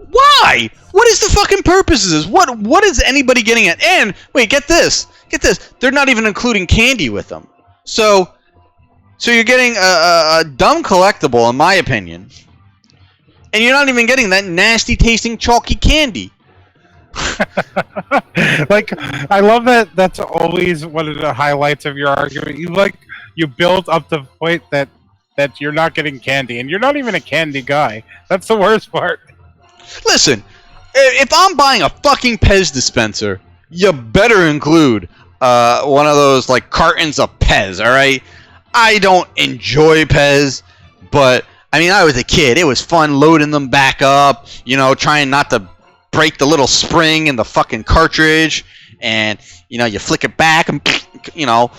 Speaker 2: Why? What is the fucking purpose of this? What is anybody getting at? And, wait, get this. Get this. They're not even including candy with them. So you're getting a dumb collectible, in my opinion. And you're not even getting that nasty tasting chalky candy.
Speaker 3: Like, I love that. That's always one of the highlights of your argument. You build up the point that you're not getting candy, and you're not even a candy guy. That's the worst part.
Speaker 2: Listen, if I'm buying a fucking Pez dispenser, you better include one of those like cartons of Pez. All right, I don't enjoy Pez, but I mean, I was a kid. It was fun loading them back up. You know, trying not to break the little spring in the fucking cartridge, and you know, you flick it back, and you know,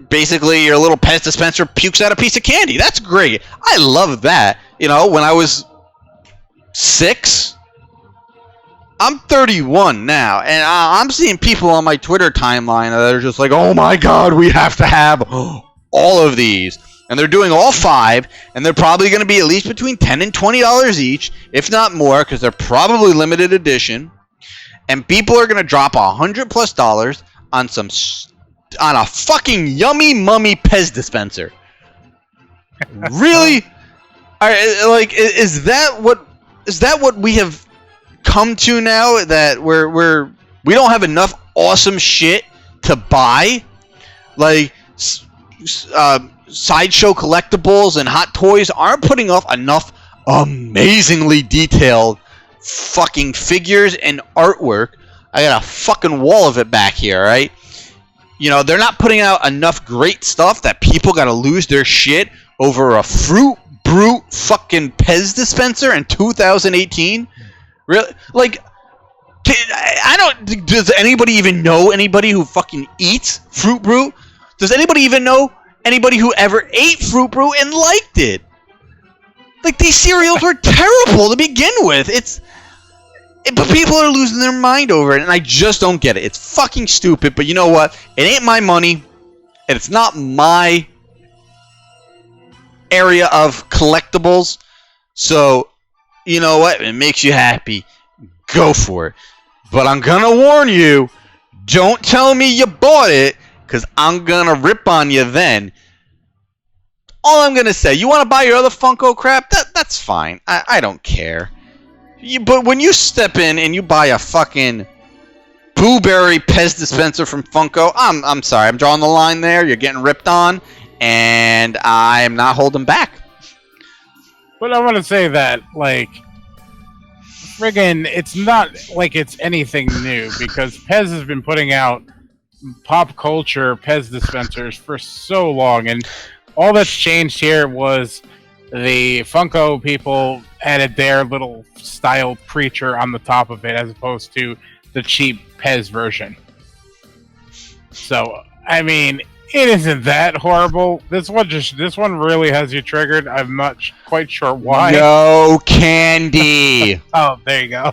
Speaker 2: basically your little Pez dispenser pukes out a piece of candy. That's great. I love that. You know, when I was 6, I'm 31 now, and I'm seeing people on my Twitter timeline that are just like, oh my god, we have to have all of these. And they're doing all 5, and they're probably going to be at least between $10 and $20 each, if not more, because they're probably limited edition. And people are going to drop $100+ on a fucking Yummy Mummy Pez dispenser. Really? Like, is that what we have come to now, that we don't have enough awesome shit to buy? Like, Sideshow Collectibles and Hot Toys aren't putting off enough amazingly detailed fucking figures and artwork. I got a fucking wall of it back here, right? You know, they're not putting out enough great stuff that people gotta lose their shit over a Fruit Brute fucking Pez dispenser in 2018? Really? Like, does anybody even know anybody who fucking eats Fruit Brute? Does anybody even know anybody who ever ate Fruit Brute and liked it? Like, these cereals were terrible to begin with. But people are losing their mind over it, and I just don't get it. It's fucking stupid, but you know what? It ain't my money, and it's not my area of collectibles. So, you know what? It makes you happy. Go for it. But I'm gonna warn you, don't tell me you bought it, because I'm gonna rip on you then. All I'm gonna say, you want to buy your other Funko crap? That's fine. I don't care. But when you step in and you buy a fucking Blueberry Pez dispenser from Funko, I'm sorry. I'm drawing the line there. You're getting ripped on, and I'm not holding back.
Speaker 3: But I want to say that, like, friggin', it's not like it's anything new, because Pez has been putting out pop culture Pez dispensers for so long, and all that's changed here was the Funko people added their little styled creature on the top of it, as opposed to the cheap Pez version. So, I mean, it isn't that horrible. This one really has you triggered. I'm not quite sure why.
Speaker 2: No candy.
Speaker 3: Oh, there you go.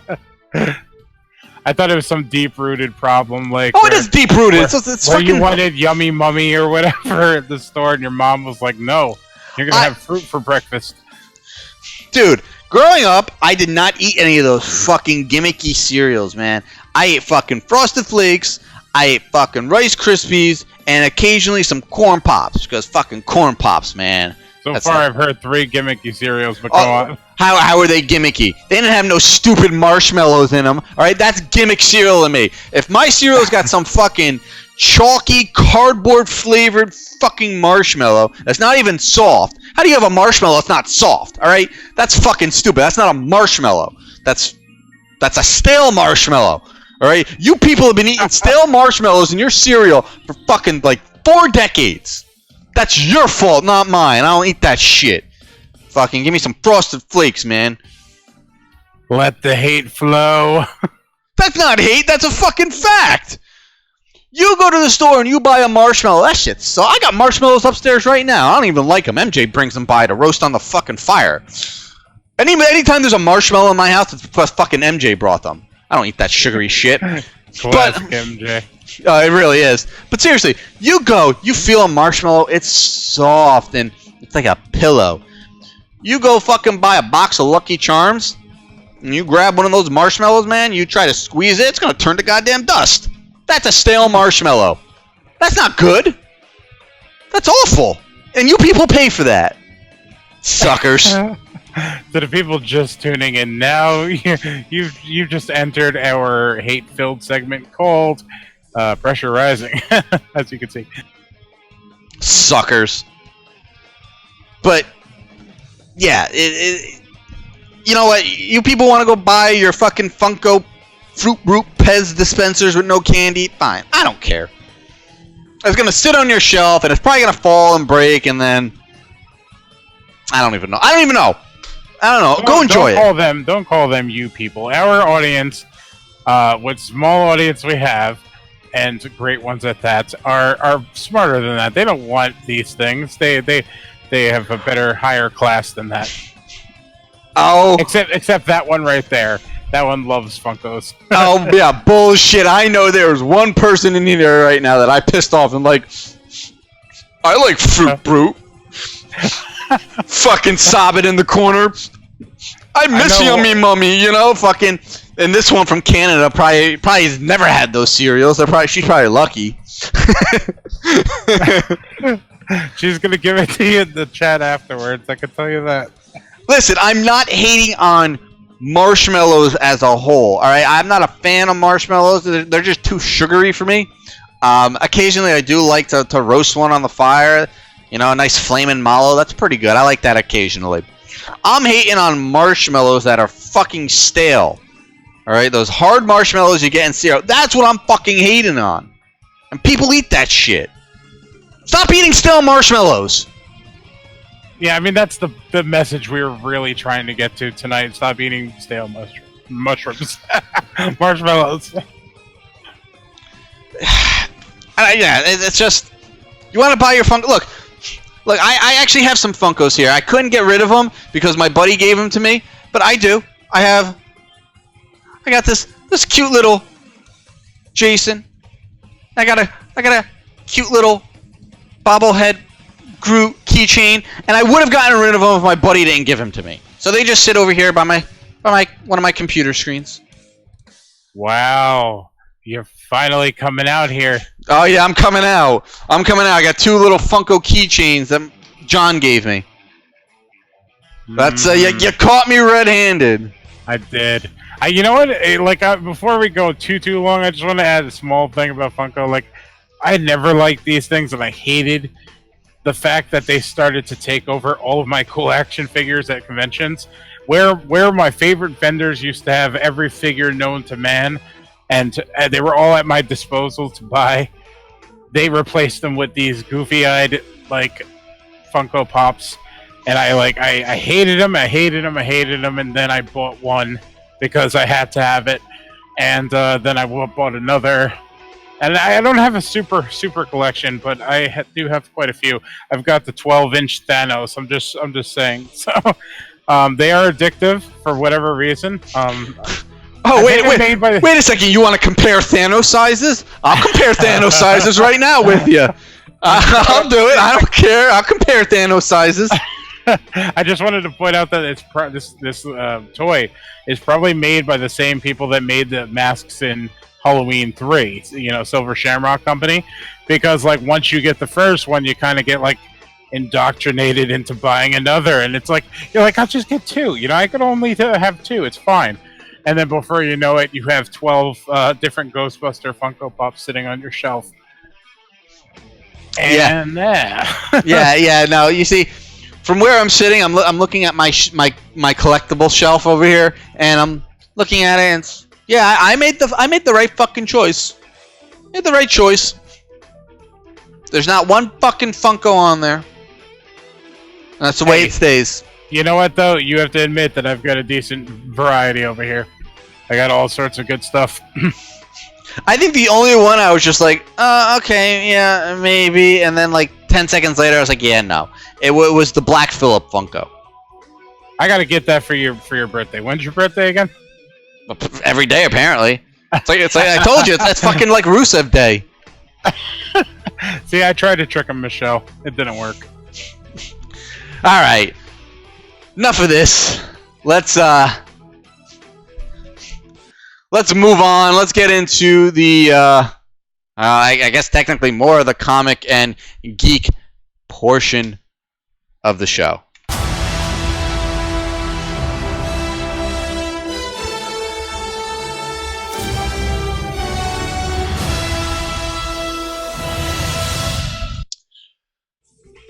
Speaker 3: I thought it was some deep-rooted problem, like
Speaker 2: it is deep-rooted. It's
Speaker 3: where
Speaker 2: fucking...
Speaker 3: you wanted Yummy Mummy or whatever at the store, and your mom was like, "No, you're gonna have fruit for breakfast."
Speaker 2: Dude, growing up, I did not eat any of those fucking gimmicky cereals, man. I ate fucking Frosted Flakes, I ate fucking Rice Krispies, and occasionally some Corn Pops, because fucking Corn Pops, man.
Speaker 3: So far, I've heard 3 gimmicky cereals, but go on.
Speaker 2: How are they gimmicky? They didn't have no stupid marshmallows in them, alright? That's gimmick cereal to me. If my cereal's got some fucking chalky, cardboard-flavored fucking marshmallow that's not even soft, how do you have a marshmallow that's not soft, alright? That's fucking stupid. That's not a marshmallow. That's a stale marshmallow, alright? You people have been eating stale marshmallows in your cereal for fucking, like, 4 decades. That's your fault, not mine. I don't eat that shit. Fucking give me some Frosted Flakes, man.
Speaker 3: Let the hate flow.
Speaker 2: That's not hate. That's a fucking fact. You go to the store and you buy a marshmallow. That shit. So I got marshmallows upstairs right now. I don't even like them. MJ brings them by to roast on the fucking fire. Anytime there's a marshmallow in my house, it's because fucking MJ brought them. I don't eat that sugary shit.
Speaker 3: Classic MJ.
Speaker 2: It really is. But seriously, you go, you feel a marshmallow, it's soft and it's like a pillow. You go fucking buy a box of Lucky Charms, and you grab one of those marshmallows, man, you try to squeeze it, it's gonna turn to goddamn dust. That's a stale marshmallow. That's not good. That's awful. And you people pay for that. Suckers.
Speaker 3: To the people just tuning in now, you've just entered our hate-filled segment called Pressure Rising, as you can see.
Speaker 2: Suckers. But, yeah, you know what? You people want to go buy your fucking Funko Fruit Root Pez dispensers with no candy? Fine. I don't care. It's going to sit on your shelf, and it's probably going to fall and break, and then... I don't even know. I don't know. Go enjoy it.
Speaker 3: Don't call them you people. Our audience, what small audience we have, and great ones at that, are smarter than that. They don't want these things. They have a better, higher class than that.
Speaker 2: Oh.
Speaker 3: Except that one right there. That one loves Funkos.
Speaker 2: Oh, yeah, bullshit. I know there's one person in here right now that I pissed off and like, I like Fruit Brute. Fucking sob it in the corner. I miss Yummy Mummy, you know, fucking. And this one from Canada probably has never had those cereals. She's probably lucky.
Speaker 3: She's gonna give it to you in the chat afterwards. I can tell you that.
Speaker 2: Listen, I'm not hating on marshmallows as a whole. All right, I'm not a fan of marshmallows. They're just too sugary for me. Occasionally, I do like to roast one on the fire. You know, a nice flaming mallow. That's pretty good. I like that occasionally. I'm hating on marshmallows that are fucking stale. Alright, those hard marshmallows you get in cereal. That's what I'm fucking hating on. And people eat that shit. Stop eating stale marshmallows!
Speaker 3: Yeah, I mean, that's the message we were really trying to get to tonight. Stop eating stale mushrooms. Marshmallows.
Speaker 2: Yeah, it's just... You want to buy your Funko... Look, I actually have some Funkos here. I couldn't get rid of them because my buddy gave them to me, but I do. I got this cute little Jason. I got a cute little bobblehead Groot keychain, and I would have gotten rid of them if my buddy didn't give him to me. So they just sit over here by one of my computer screens.
Speaker 3: Wow. You're finally coming out here.
Speaker 2: Oh yeah, I'm coming out. I got two little Funko keychains that John gave me. That's you caught me red-handed.
Speaker 3: I did. You know what? Before we go too long, I just want to add a small thing about Funko. Like, I never liked these things, and I hated the fact that they started to take over all of my cool action figures at conventions, where my favorite vendors used to have every figure known to man. And they were all at my disposal to buy. They replaced them with these goofy-eyed, like, Funko Pops. And I hated them, and then I bought one because I had to have it. And then I bought another. And I don't have a super collection, but I do have quite a few. I've got the 12-inch Thanos. I'm just saying. So they are addictive for whatever reason.
Speaker 2: Oh, wait a second. You want to compare Thanos sizes? I'll compare Thanos sizes right now with you. I'll do it. I don't care. I'll compare Thanos sizes.
Speaker 3: I just wanted to point out that this toy is probably made by the same people that made the masks in Halloween 3, you know, Silver Shamrock Company. Because, like, once you get the first one, you kind of get, like, indoctrinated into buying another. And it's like, you're like, I'll just get two. You know, I could only have two. It's fine. And then before you know it, you have 12 different Ghostbuster Funko Pops sitting on your shelf. And
Speaker 2: yeah. No, you see, from where I'm sitting, I'm looking at my collectible shelf over here, and I'm looking at it, and I made the right fucking choice. Made the right choice. There's not one fucking Funko on there. That's the way it stays.
Speaker 3: You know what, though? You have to admit that I've got a decent variety over here. I got all sorts of good stuff.
Speaker 2: I think the only one I was just like, okay, yeah, maybe, and then like 10 seconds later, I was like, yeah, no. It was the Black Phillip Funko.
Speaker 3: I gotta get that for your birthday. When's your birthday again?
Speaker 2: Every day, apparently. It's like I told you, that's fucking like Rusev Day.
Speaker 3: See, I tried to trick him, Michelle. It didn't work.
Speaker 2: All right, enough of this. Let's move on. Let's get into the I guess technically more of the comic and geek portion of the show.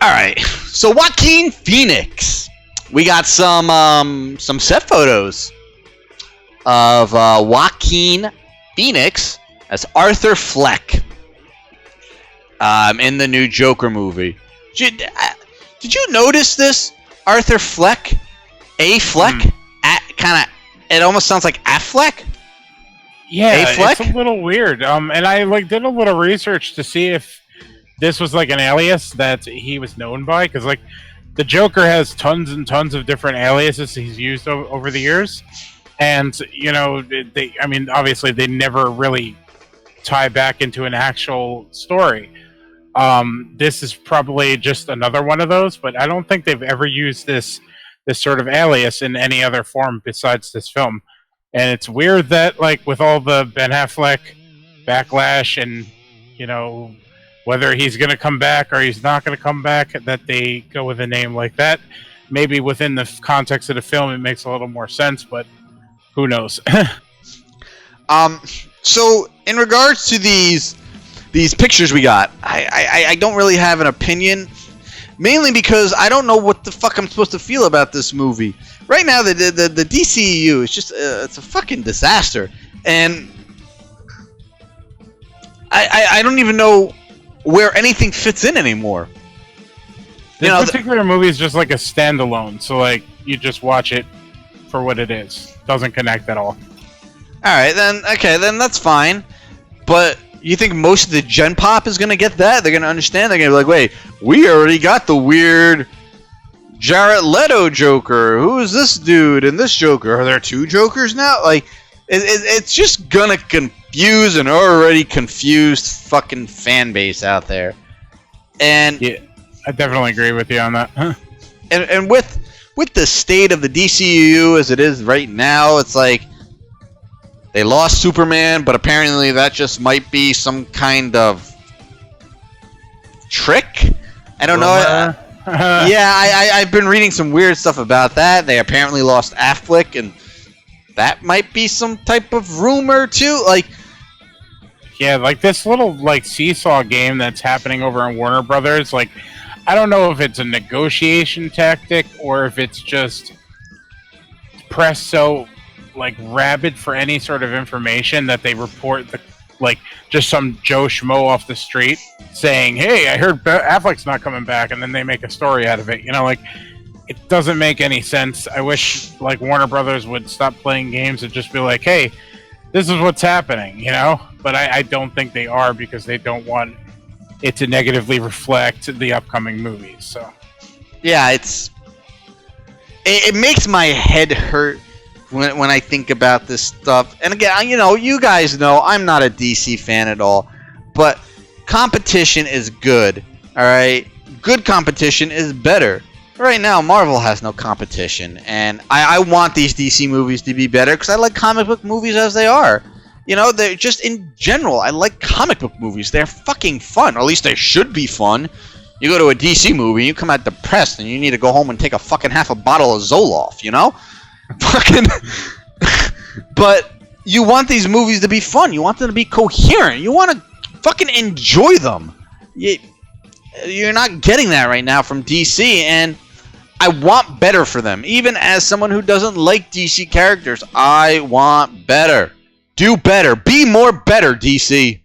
Speaker 2: All right, so Joaquin Phoenix. We got some set photos of Joaquin Phoenix as Arthur Fleck in the new Joker movie. Did you notice this? Arthur Fleck? A Fleck? Kind of. It almost sounds like Affleck.
Speaker 3: Yeah,
Speaker 2: A-Fleck?
Speaker 3: it's a little weird. And I did a little research to see if this was like an alias that he was known by, because the Joker has tons and tons of different aliases he's used over the years, and obviously they never really tie back into an actual story. This is probably just another one of those, but I don't think they've ever used this sort of alias in any other form besides this film. And it's weird that with all the Ben Affleck backlash and whether he's going to come back or he's not going to come back, that they go with a name like that. Maybe within the context of the film, it makes a little more sense, but who knows?
Speaker 2: So in regards to these pictures we got, I don't really have an opinion, mainly because I don't know what the fuck I'm supposed to feel about this movie. Right now, the DCEU is just it's a fucking disaster, and I don't even know where anything fits in anymore.
Speaker 3: This particular movie is just like a standalone, so you just watch it for what it is. Doesn't connect at all.
Speaker 2: Alright, then that's fine. But you think most of the Gen Pop is gonna get that? They're gonna understand, they're gonna be like, wait, we already got the weird Jared Leto Joker. Who is this dude and this Joker? Are there two Jokers now? It's just gonna confuse an already confused fucking fan base out there. And
Speaker 3: yeah, I definitely agree with you on that.
Speaker 2: and with the state of the DCU as it is right now, it's like they lost Superman, but apparently that just might be some kind of trick. I don't know. Yeah, I've been reading some weird stuff about that. They apparently lost Affleck, and that might be some type of rumor too.
Speaker 3: Yeah, this little seesaw game that's happening over in Warner Brothers. I don't know if it's a negotiation tactic or if it's just press so rabid for any sort of information that they report just some Joe Schmo off the street saying, "Hey, I heard Affleck's not coming back," and then they make a story out of it. It doesn't make any sense. I wish Warner Brothers would stop playing games and just be like, "Hey, this is what's happening," But I don't think they are, because they don't want it to negatively reflect the upcoming movies. So
Speaker 2: yeah, it makes my head hurt when I think about this stuff. And again, you guys know I'm not a DC fan at all, but competition is good. All right, good competition is better. Right now, Marvel has no competition, and I want these DC movies to be better because I like comic book movies as they are. They're just in general, I like comic book movies. They're fucking fun, or at least they should be fun. You go to a DC movie, you come out depressed, and you need to go home and take a fucking half a bottle of Zoloft, Fucking. But you want these movies to be fun. You want them to be coherent. You want to fucking enjoy them. You're not getting that right now from DC, and I want better for them. Even as someone who doesn't like DC characters, I want better. Do better. Be more better, DC.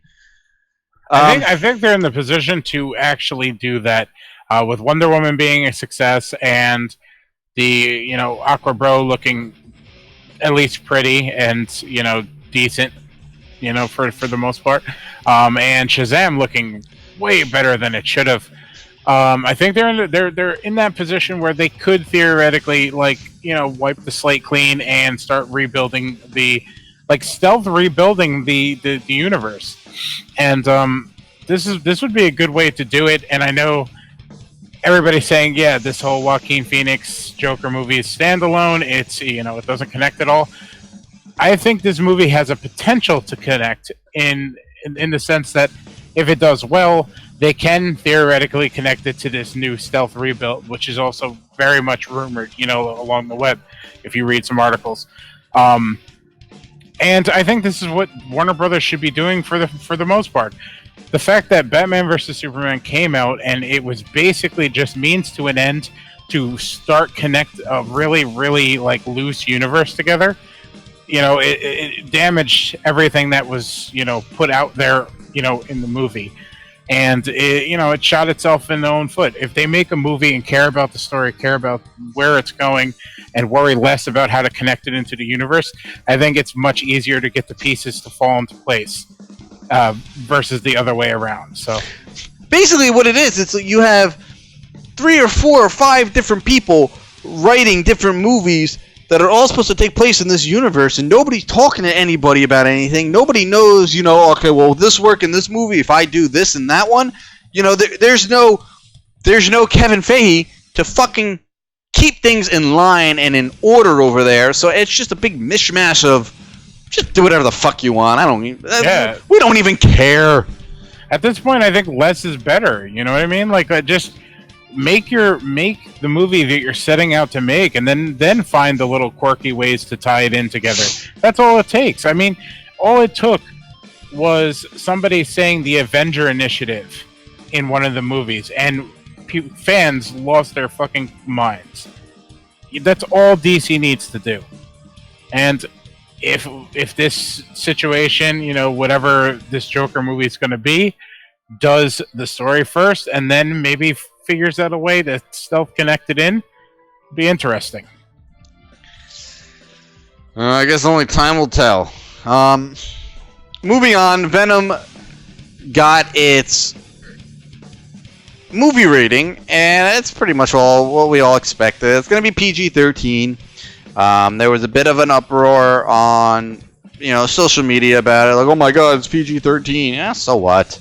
Speaker 3: I think they're in the position to actually do that, with Wonder Woman being a success and the Aqua Bro looking at least pretty and decent. for the most part. And Shazam looking way better than it should have. I think they're in that position where they could theoretically wipe the slate clean and start rebuilding stealth rebuilding the universe. And this would be a good way to do it. And I know everybody's saying, yeah, this whole Joaquin Phoenix Joker movie is standalone. It's it doesn't connect at all. I think this movie has a potential to connect in the sense that if it does well, they can theoretically connect it to this new stealth rebuild, which is also very much rumored, along the web, if you read some articles. And I think this is what Warner Brothers should be doing for the most part. The fact that Batman vs. Superman came out and it was basically just means to an end to start connect a really, really loose universe together. It damaged everything that was, put out there, in the movie. And it shot itself in the own foot. If they make a movie and care about the story, care about where it's going, and worry less about how to connect it into the universe, I think it's much easier to get the pieces to fall into place versus the other way around. So
Speaker 2: basically, what it is, it's like you have 3 or 4 or 5 different people writing different movies that are all supposed to take place in this universe, and nobody's talking to anybody about anything. Nobody knows, okay, well, this work in this movie if I do this and that one. There's no Kevin Feige to fucking keep things in line and in order over there. So it's just a big mishmash of just do whatever the fuck you want. We don't even care.
Speaker 3: At this point, I think less is better. You know what I mean? Just make the movie that you're setting out to make, and then find the little quirky ways to tie it in together. That's all it takes. I mean, all it took was somebody saying the Avenger initiative in one of the movies, and fans lost their fucking minds. That's all DC needs to do. And if this situation, whatever this Joker movie is going to be, does the story first, and then maybe figures out a way to stealth connect it in, be interesting.
Speaker 2: I guess only time will tell. Moving on, Venom got its movie rating, and it's pretty much all what we all expected. It's going to be PG-13. There was a bit of an uproar on, social media about it. Like, oh my god, it's PG-13. Yeah, so what?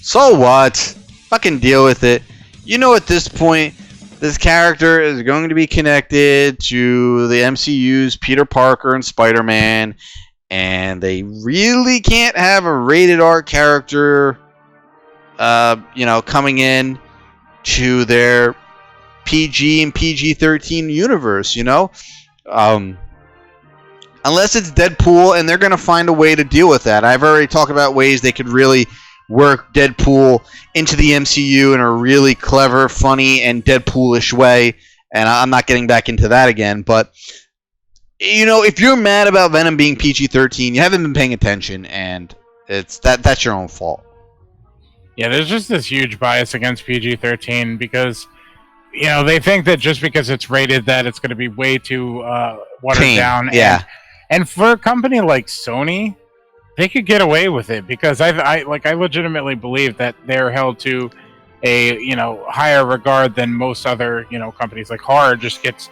Speaker 2: So what? Fucking deal with it. At this point, this character is going to be connected to the MCU's Peter Parker and Spider-Man, and they really can't have a rated R character, coming in to their PG and PG-13 universe, unless it's Deadpool, and they're going to find a way to deal with that. I've already talked about ways they could really work Deadpool into the MCU in a really clever, funny, and Deadpoolish way, and I'm not getting back into that again, but if you're mad about Venom being PG-13, you haven't been paying attention, and that's your own fault.
Speaker 3: Yeah, there's just this huge bias against PG-13 because they think that just because it's rated that it's going to be way too watered down.
Speaker 2: Yeah.
Speaker 3: And for a company like Sony, they could get away with it because I legitimately believe that they're held to a higher regard than most other companies. Like horror just gets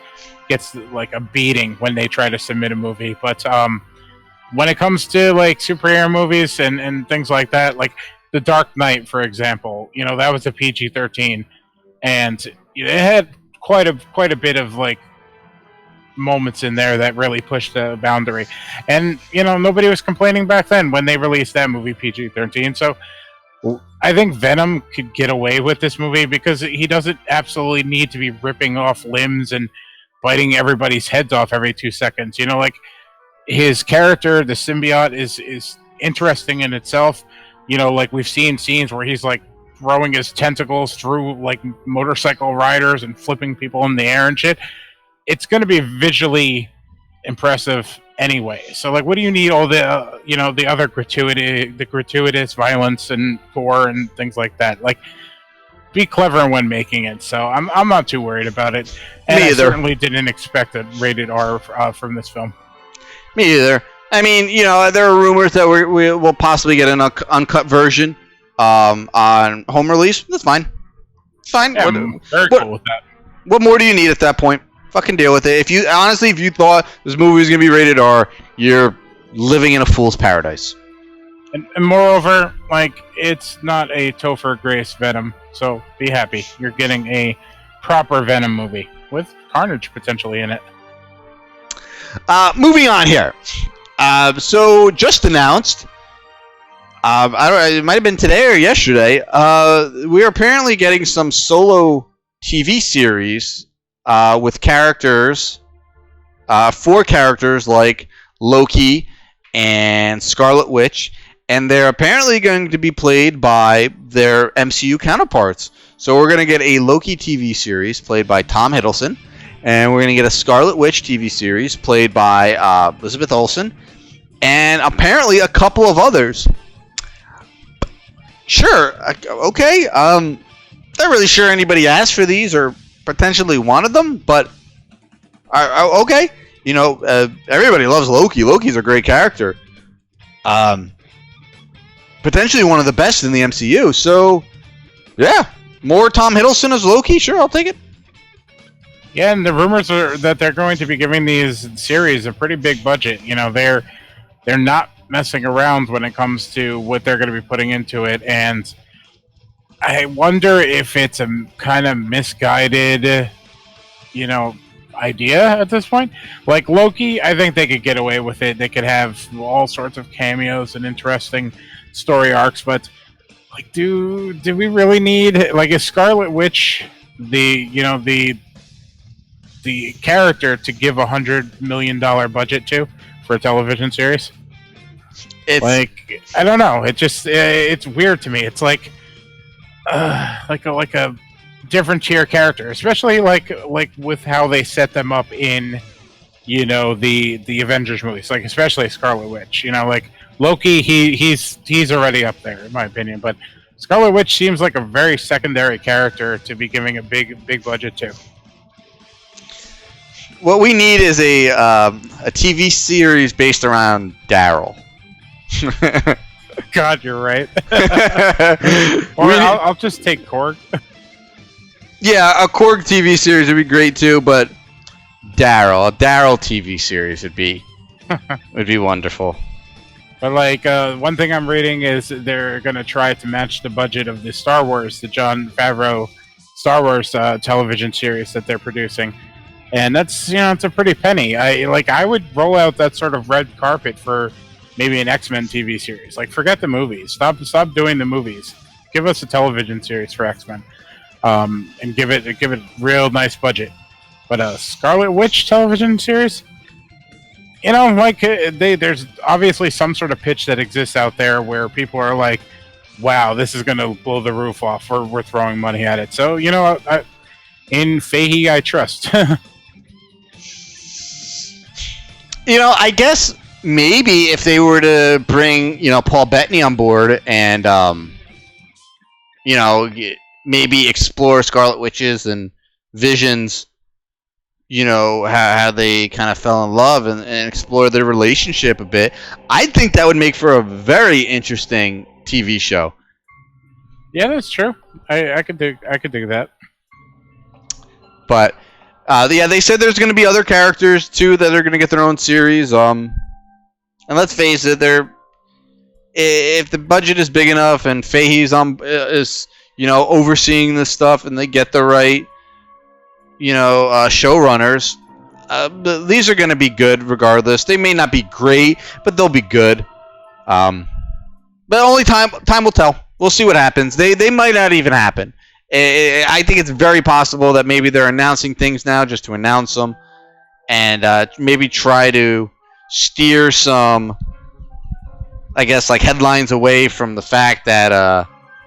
Speaker 3: like a beating when they try to submit a movie. But when it comes to superhero movies and things like that, like The Dark Knight, for example, that was a PG-13, and it had quite a bit of moments in there that really pushed the boundary, and nobody was complaining back then when they released that movie PG-13. So I think Venom could get away with this movie because he doesn't absolutely need to be ripping off limbs and biting everybody's heads off every 2 seconds. His character, the symbiote, is interesting in itself. We've seen scenes where he's throwing his tentacles through motorcycle riders and flipping people in the air and shit. It's going to be visually impressive anyway. So what do you need all the the other gratuitous violence and gore and things like that? Be clever when making it. So I'm not too worried about it. And I certainly didn't expect a rated R from this film.
Speaker 2: Me either. I mean, there are rumors that we will possibly get an uncut version on home release. That's fine. It's fine.
Speaker 3: Yeah, I'm very cool with that.
Speaker 2: What more do you need at that point? Fucking deal with it. If you thought this movie was gonna be rated R, you're living in a fool's paradise.
Speaker 3: And moreover, it's not a Topher Grace Venom, so be happy. You're getting a proper Venom movie with Carnage potentially in it.
Speaker 2: Moving on here. So just announced. I don't know, it might have been today or yesterday. We are apparently getting some solo TV series with characters, 4 characters like Loki and Scarlet Witch, and they're apparently going to be played by their MCU counterparts. So we're going to get a Loki TV series played by Tom Hiddleston, and we're going to get a Scarlet Witch TV series played by Elizabeth Olsen, and apparently a couple of others. Sure, okay. Not really sure anybody asked for these or potentially wanted them, but okay. Everybody loves Loki. Loki's a great character. Potentially one of the best in the MCU. So, yeah, more Tom Hiddleston as Loki. Sure, I'll take it.
Speaker 3: Yeah, and the rumors are that they're going to be giving these series a pretty big budget. They're not messing around when it comes to what they're going to be putting into it, and I wonder if it's a kind of misguided, idea at this point. Like Loki, I think they could get away with it. They could have all sorts of cameos and interesting story arcs, but do we really need a Scarlet Witch, the character to give $100 million budget to for a television series? It's I don't know. It just it's weird to me. It's like a different tier character, especially like with how they set them up in the Avengers movies. Especially Scarlet Witch. Loki, he's already up there in my opinion, but Scarlet Witch seems like a very secondary character to be giving a big budget to.
Speaker 2: What we need is a TV series based around Daryl.
Speaker 3: God, you're right. Or I'll just take Korg.
Speaker 2: Yeah, a Korg TV series would be great too, but a Daryl TV series would be wonderful.
Speaker 3: But one thing I'm reading is they're gonna try to match the budget of the Star Wars, the Jon Favreau Star Wars television series that they're producing, and that's it's a pretty penny. I would roll out that sort of red carpet for maybe an X-Men TV series. Forget the movies. Stop doing the movies. Give us a television series for X-Men, and give it a real nice budget. But a Scarlet Witch television series, there's obviously some sort of pitch that exists out there where people are like, "Wow, this is gonna blow the roof off. We're throwing money at it." So in Fahey, I trust.
Speaker 2: I guess. Maybe if they were to bring, Paul Bettany on board and, maybe explore Scarlet Witches and Visions, how they kind of fell in love and explore their relationship a bit, I think that would make for a very interesting TV show.
Speaker 3: Yeah, that's true. I could do that.
Speaker 2: But, they said there's going to be other characters, too, that are going to get their own series. And let's face it, if the budget is big enough and Fahey's overseeing this stuff and they get the right, showrunners, these are going to be good regardless. They may not be great, but they'll be good. But only time will tell. We'll see what happens. They might not even happen. I think it's very possible that maybe they're announcing things now just to announce them, and maybe try to steer some, I guess, headlines away from the fact that,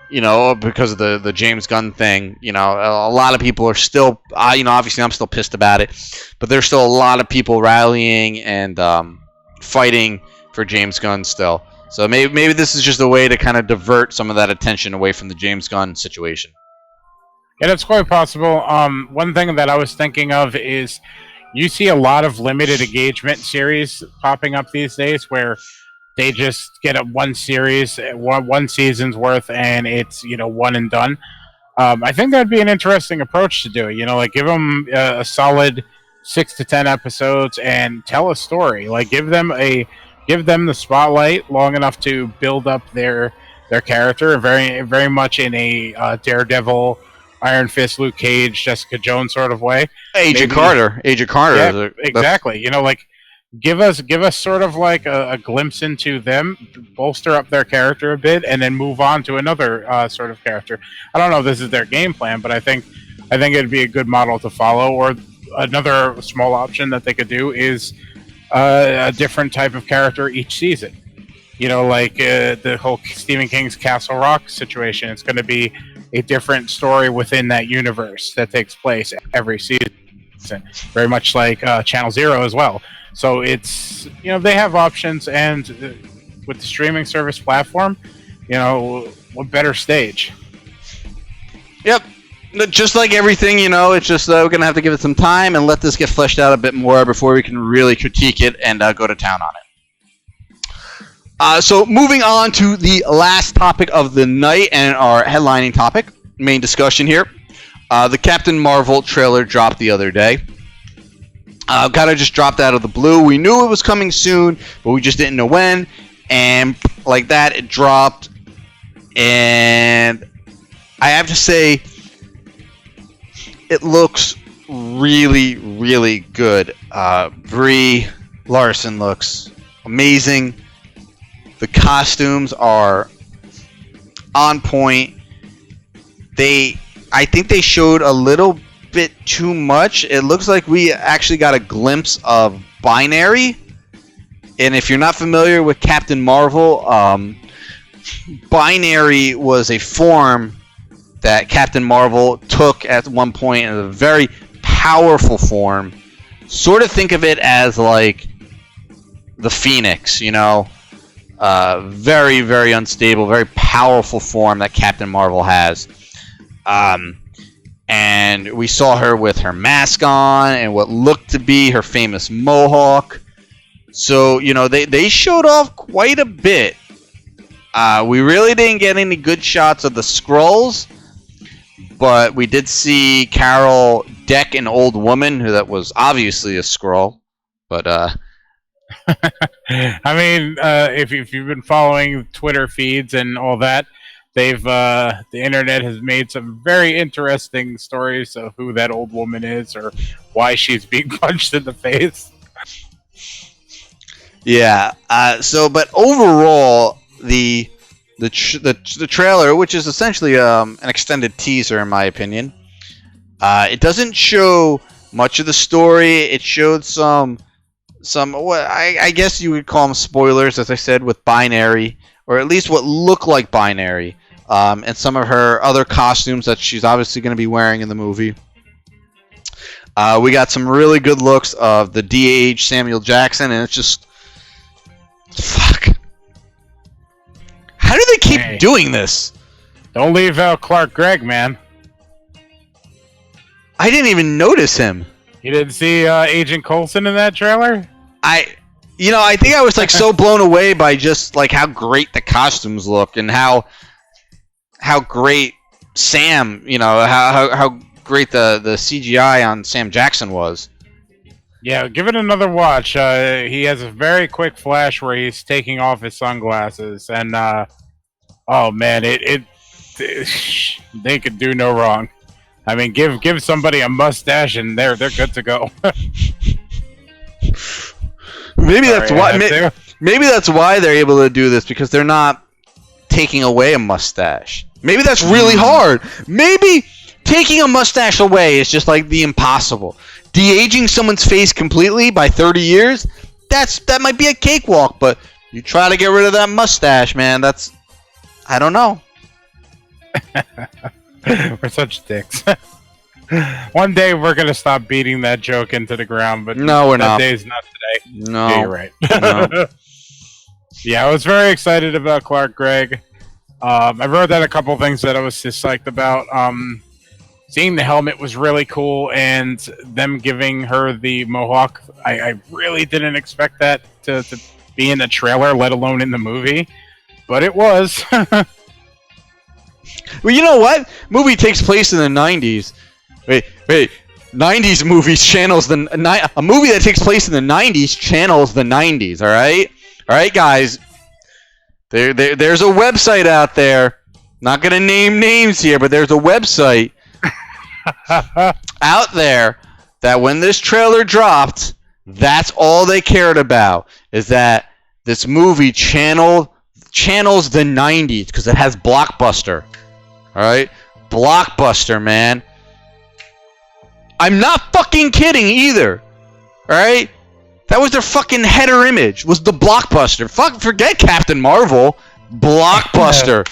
Speaker 2: because of the James Gunn thing, a lot of people are still, obviously I'm still pissed about it, but there's still a lot of people rallying and fighting for James Gunn still. So maybe this is just a way to kind of divert some of that attention away from the James Gunn situation.
Speaker 3: Yeah, that's quite possible. One thing that I was thinking of is, you see a lot of limited engagement series popping up these days where they just get one series, one season's worth, and it's one and done. I think that'd be an interesting approach to do it. Like give them a solid 6 to 10 episodes and tell a story. Like give them the spotlight long enough to build up their character, very very much in a Daredevil, Iron Fist, Luke Cage, Jessica Jones sort of way.
Speaker 2: Agent Carter.
Speaker 3: Yeah, exactly. Like give us sort of like a glimpse into them, bolster up their character a bit, and then move on to another sort of character. I don't know if this is their game plan, but I think it'd be a good model to follow. Or another small option that they could do is a different type of character each season. Like the whole Stephen King's Castle Rock situation. It's going to be a different story within that universe that takes place every season. Very much like Channel Zero as well. So it's, they have options, and with the streaming service platform, what better stage?
Speaker 2: Yep. Just like everything, it's just we're going to have to give it some time and let this get fleshed out a bit more before we can really critique it and go to town on it. So moving on to the last topic of the night and our headlining topic, main discussion here. The Captain Marvel trailer dropped the other day. Kind of just dropped out of the blue. We knew it was coming soon, but we just didn't know when. And like that, it dropped. And I have to say, it looks really, really good. Brie Larson looks amazing. The costumes are on point. I think they showed a little bit too much. It looks like we actually got a glimpse of Binary. And if you're not familiar with Captain Marvel, Binary was a form that Captain Marvel took at one point in a very powerful form. Sort of think of it as like the Phoenix, very, very unstable, very powerful form that Captain Marvel has. And we saw her with her mask on and what looked to be her famous mohawk. So, they showed off quite a bit. We really didn't get any good shots of the Skrulls, but we did see Carol deck an old woman who that was obviously a Skrull. But
Speaker 3: I mean, if you've been following Twitter feeds and all that, the internet has made some very interesting stories of who that old woman is or why she's being punched in the face.
Speaker 2: Yeah. But overall, the trailer, which is essentially an extended teaser, in my opinion, it doesn't show much of the story. It showed some what I guess you would call them spoilers, as I said, with Binary, or at least what looked like Binary, and some of her other costumes that she's obviously going to be wearing in the movie. We got some really good looks of the de-aged Samuel Jackson, and it's just fuck. How do they keep doing this?
Speaker 3: Don't leave out Clark Gregg, man.
Speaker 2: I didn't even notice him.
Speaker 3: You didn't see Agent Coulson in that trailer?
Speaker 2: I think I was like so blown away by just like how great the costumes look and how great Sam, how great the CGI on Sam Jackson was.
Speaker 3: Yeah, give it another watch. He has a very quick flash where he's taking off his sunglasses, and oh man, they could do no wrong. I mean, give somebody a mustache and they're good to go.
Speaker 2: Maybe that's why they're able to do this, because they're not taking away a mustache. Maybe that's really hard. Maybe taking a mustache away is just like the impossible. De-aging someone's face completely by 30 years, that might be a cakewalk, but you try to get rid of that mustache, man, I don't know.
Speaker 3: We're such dicks. One day we're gonna stop beating that joke into the ground, but
Speaker 2: no, we're not.
Speaker 3: That day's not today.
Speaker 2: No,
Speaker 3: yeah, you're right.
Speaker 2: No.
Speaker 3: Yeah, I was very excited about Clark Gregg. I wrote that a couple things that I was just psyched about. seeing the helmet was really cool, and them giving her the mohawk, I really didn't expect that to be in the trailer, let alone in the movie, but it was.
Speaker 2: Well, you know what? Movie takes place in the 90s. Wait. 90s movies channels a movie that takes place in the 90s channels the 90s, all right? All right, guys. There's a website out there. Not going to name names here, but there's a website out there that when this trailer dropped, that's all they cared about, is that this movie channels the 90s because it has Blockbuster. All right? Blockbuster, man. I'm not fucking kidding either. All right? That was their fucking header image, was the Blockbuster. Forget Captain Marvel. Blockbuster.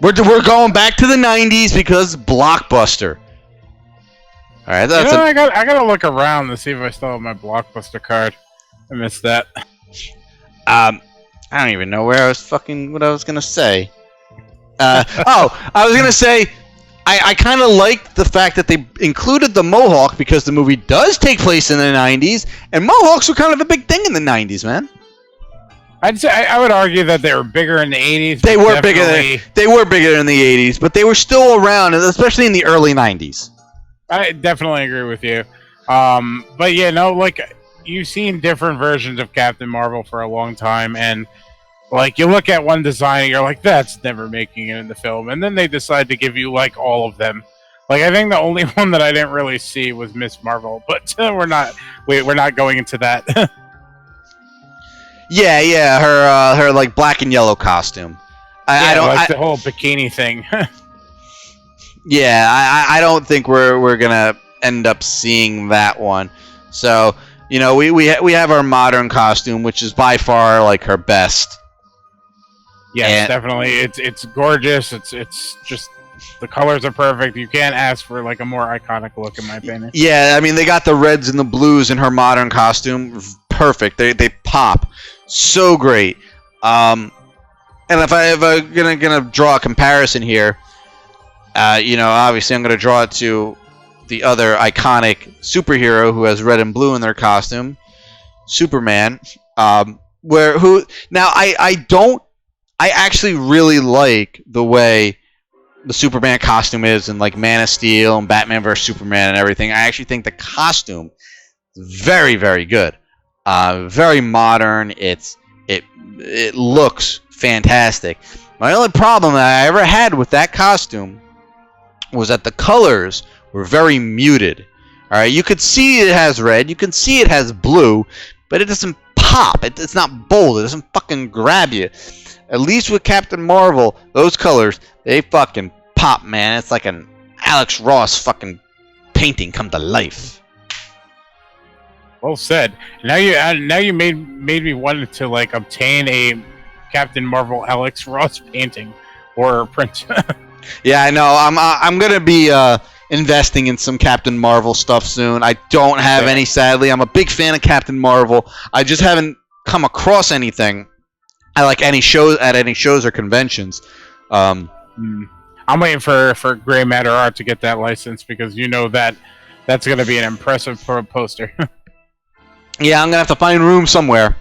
Speaker 2: We're going back to the 90s because Blockbuster. All right, that's
Speaker 3: I gotta look around to see if I still have my Blockbuster card. I missed that.
Speaker 2: I don't even know what I was gonna say. I was gonna say I kind of liked the fact that they included the mohawk because the movie does take place in the 90s, and mohawks were kind of a big thing in the 90s, man.
Speaker 3: I'd say I would argue that they were bigger in the 80s.
Speaker 2: They were bigger in the 80s, but they were still around, especially in the early 90s.
Speaker 3: I definitely agree with you. But yeah, no, like, you've seen different versions of Captain Marvel for a long time, and like, you look at one design and you're like, that's never making it in the film, and then they decide to give you like all of them. Like, I think the only one that I didn't really see was Miss Marvel, but we're not going into that.
Speaker 2: Yeah, her like black and yellow costume.
Speaker 3: The whole bikini thing.
Speaker 2: Yeah, I don't think we're gonna end up seeing that one. So, you know, we have our modern costume, which is by far like her best.
Speaker 3: Yes, definitely. It's gorgeous. It's just, the colors are perfect. You can't ask for like a more iconic look, in my opinion.
Speaker 2: Yeah, I mean, they got the reds and the blues in her modern costume. Perfect. They pop. So great. And if I'm gonna draw a comparison here, obviously I'm gonna draw it to the other iconic superhero who has red and blue in their costume, Superman. I actually really like the way the Superman costume is in like Man of Steel and Batman vs Superman and everything. I actually think the costume is very, very good. Very modern. It looks fantastic. My only problem that I ever had with that costume was that the colors were very muted. All right, you could see it has red, you can see it has blue, but it doesn't pop. It's not bold. It doesn't fucking grab you. At least with Captain Marvel, those colors, they fucking pop, man. It's like an Alex Ross fucking painting come to life.
Speaker 3: Well said. Now you made me want to like obtain a Captain Marvel Alex Ross painting or print.
Speaker 2: Yeah, I know. I'm gonna be investing in some Captain Marvel stuff soon. I don't have any, sadly. I'm a big fan of Captain Marvel. I just haven't come across anything at like any shows or conventions.
Speaker 3: I'm waiting for Gray Matter Art to get that license, because you know that's gonna be an impressive poster.
Speaker 2: Yeah, I'm gonna have to find room somewhere.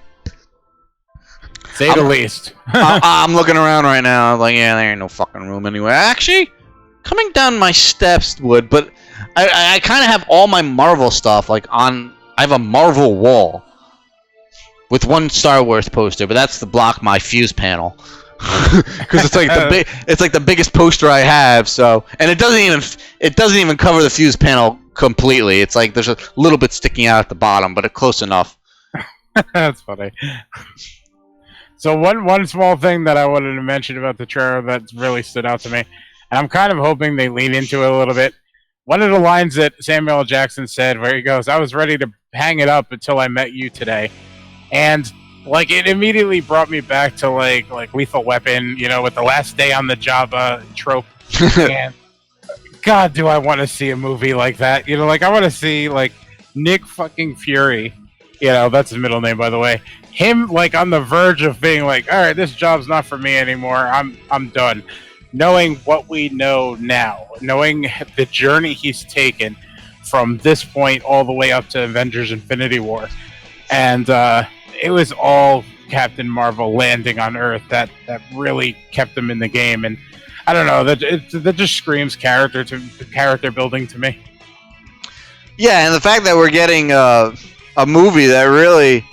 Speaker 3: Say the least.
Speaker 2: I'm looking around right now. I'm like, yeah, there ain't no fucking room anywhere. Actually, coming down my steps would, but I kind of have all my Marvel stuff like on. I have a Marvel wall with one Star Wars poster, but that's to block my fuse panel because it's like the biggest poster I have. So, and it doesn't even cover the fuse panel completely. It's like there's a little bit sticking out at the bottom, but it's close enough.
Speaker 3: That's funny. So one small thing that I wanted to mention about the trailer that really stood out to me, and I'm kind of hoping they lean into it a little bit. One of the lines that Samuel L. Jackson said, where he goes, "I was ready to hang it up until I met you today," and like it immediately brought me back to like Lethal Weapon, with the last day on the job trope. And God, do I want to see a movie like that? Like I want to see like Nick fucking Fury. That's his middle name, by the way. Him like on the verge of being like, all right, this job's not for me anymore. I'm done. knowing what we know now, knowing the journey he's taken from this point all the way up to Avengers Infinity War. And it was all Captain Marvel landing on Earth that really kept him in the game. And I don't know, that just screams character building to me.
Speaker 2: Yeah, and the fact that we're getting a movie that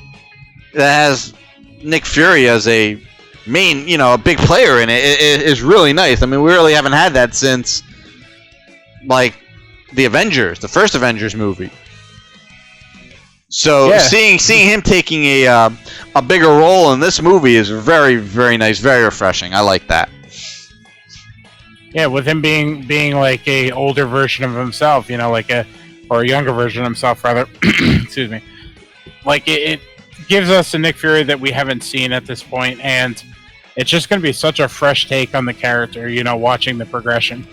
Speaker 2: has Nick Fury as a main, a big player in it is really nice. I mean, we really haven't had that since, like, the Avengers, the first Avengers movie. So
Speaker 3: yeah.
Speaker 2: seeing him taking a bigger role in this movie is very, very nice, very refreshing. I like that.
Speaker 3: Yeah, with him being like a older version of himself, or a younger version of himself, rather. Excuse me. Like, it gives us a Nick Fury that we haven't seen at this point, and it's just going to be such a fresh take on the character, watching the progression.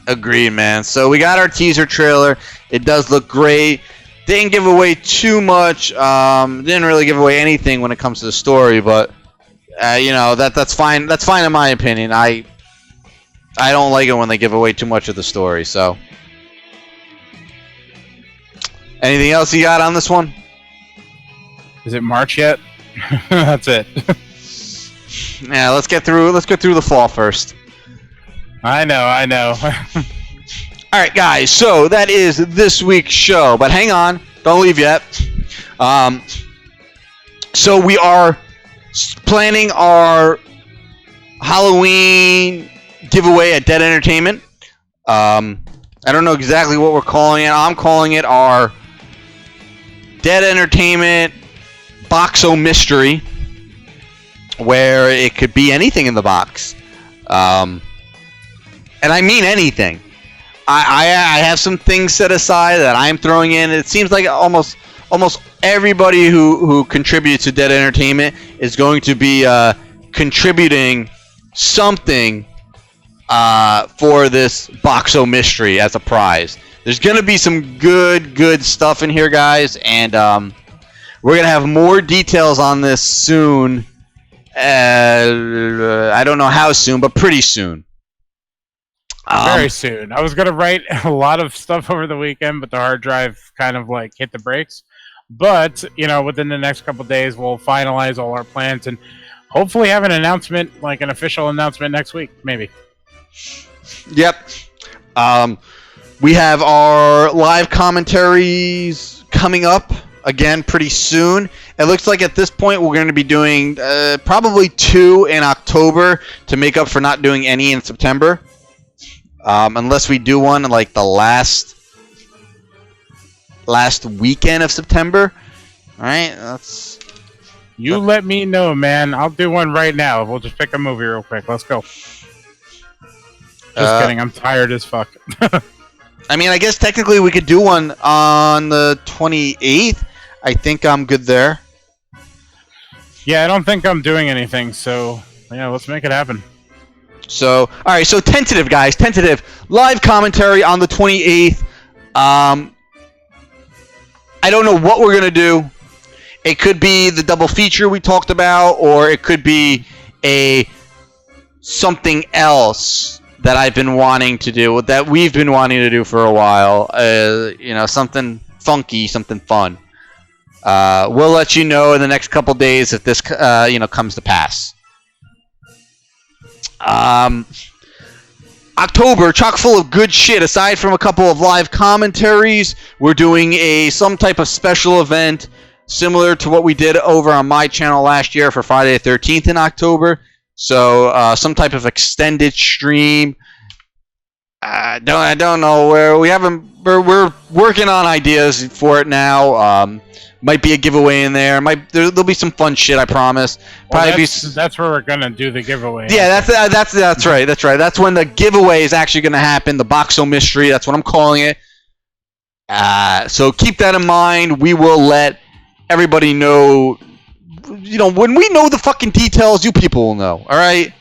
Speaker 2: Agreed, man. So we got our teaser trailer. It does look great. Didn't give away too much. Didn't really give away anything when it comes to the story, but that's fine. That's fine in my opinion. I don't like it when they give away too much of the story. So, anything else you got on this one?
Speaker 3: Is it March yet? That's it.
Speaker 2: Yeah, let's get through the fall first.
Speaker 3: I know.
Speaker 2: All right, guys. So that is this week's show. But hang on, don't leave yet. So we are planning our Halloween giveaway at Dead Entertainment. I don't know exactly what we're calling it. I'm calling it our Dead Entertainment Boxo Mystery, where it could be anything in the box. And I mean anything. I have some things set aside that I'm throwing in. It seems like almost everybody who contributes to Dead Entertainment is going to be contributing something for this Boxo Mystery as a prize. There's going to be some good stuff in here, guys, and we're going to have more details on this soon. I don't know how soon, but pretty soon.
Speaker 3: Very soon. I was going to write a lot of stuff over the weekend, but the hard drive kind of like hit the brakes. But, within the next couple of days, we'll finalize all our plans and hopefully have an announcement, like an official announcement next week, maybe.
Speaker 2: Yep. We have our live commentaries coming up again pretty soon. It looks like at this point we're going to be doing probably 2 in October to make up for not doing any in September. Unless we do one in like the last weekend of September. All right,
Speaker 3: let me know, man. I'll do one right now. We'll just pick a movie real quick. Let's go. Just kidding. I'm tired as fuck.
Speaker 2: I mean, I guess technically we could do one on the 28th. I think I'm good there.
Speaker 3: Yeah, I don't think I'm doing anything, so yeah, let's make it happen.
Speaker 2: So, all right, so tentative, guys. Tentative. Live commentary on the 28th. I don't know what we're going to do. It could be the double feature we talked about, or it could be something else that I've been wanting to do, that we've been wanting to do for a while. Something funky, something fun. We'll let you know in the next couple days if this, comes to pass. October, chock full of good shit. Aside from a couple of live commentaries, we're doing some type of special event similar to what we did over on my channel last year for Friday the 13th in October. So some type of extended stream. I don't know where we haven't. We're working on ideas for it now. Might be a giveaway in there. There'll be some fun shit. I promise.
Speaker 3: That's where we're gonna do the giveaway.
Speaker 2: Yeah, that's right. That's right. That's when the giveaway is actually gonna happen. The Boxo Mystery. That's what I'm calling it. So keep that in mind. We will let everybody know. When we know the fucking details, you people will know. All right.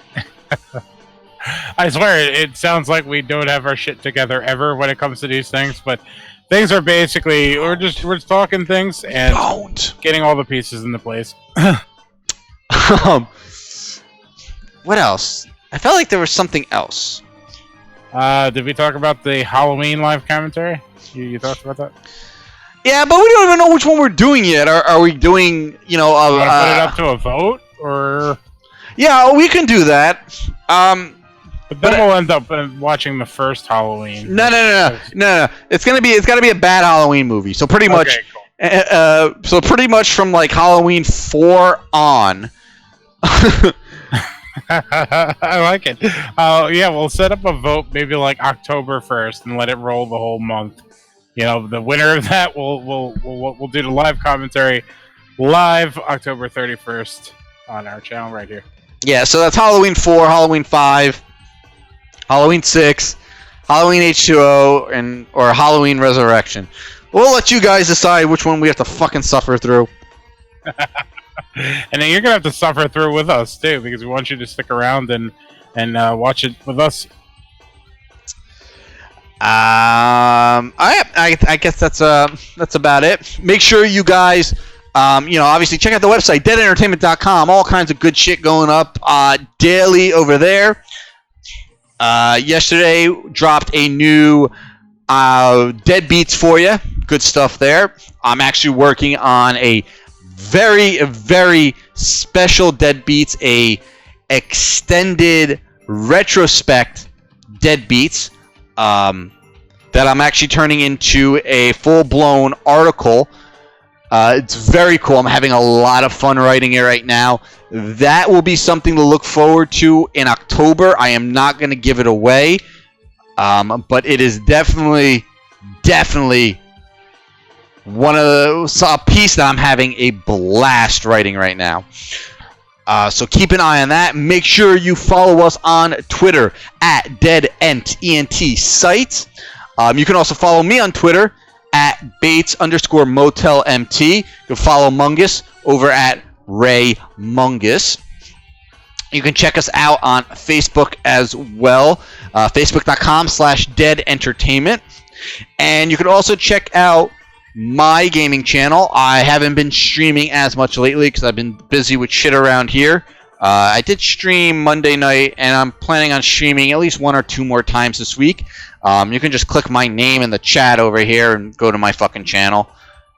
Speaker 3: I swear, it sounds like we don't have our shit together ever when it comes to these things, but things are basically we're just talking things and getting all the pieces into place.
Speaker 2: What else? I felt like there was something else.
Speaker 3: Did we talk about the Halloween live commentary? You talked about that?
Speaker 2: Yeah, but we don't even know which one we're doing yet. Are we doing,
Speaker 3: You want to put it up to a vote, or?
Speaker 2: Yeah, we can do that.
Speaker 3: But then we'll end up watching the first Halloween.
Speaker 2: No. It's gotta be a bad Halloween movie. So pretty much,
Speaker 3: cool.
Speaker 2: pretty much from like Halloween 4 on.
Speaker 3: I like it. Yeah, we'll set up a vote maybe like October 1st and let it roll the whole month. You know, the winner of that we'll do the live commentary live October 31st on our channel right here.
Speaker 2: Yeah, so that's Halloween 4, Halloween 5, Halloween 6, Halloween H2O, or Halloween Resurrection. We'll let you guys decide which one we have to fucking suffer through.
Speaker 3: And then you're gonna have to suffer through with us too, because we want you to stick around and watch it with us.
Speaker 2: I guess that's about it. Make sure you guys, obviously check out the website, deadentertainment.com. All kinds of good shit going up daily over there. Yesterday dropped a new Dead Beats for you. Good stuff there. I'm actually working on a very, very special Dead Beats, a extended retrospect Dead Beats that I'm actually turning into a full-blown article. It's very cool. I'm having a lot of fun writing it right now. That will be something to look forward to in October. I am not going to give it away, but it is definitely a piece that I'm having a blast writing right now. So keep an eye on that. Make sure you follow us on Twitter at DeadEnt Sites. You can also follow me on Twitter at Bates_MotelMT. You can follow Mungus over at Ray Mungus. You can check us out on Facebook as well. Facebook.com/Dead Entertainment. And you can also check out my gaming channel. I haven't been streaming as much lately because I've been busy with shit around here. I did stream Monday night, and I'm planning on streaming at least 1 or 2 more times this week. You can just click my name in the chat over here and go to my fucking channel.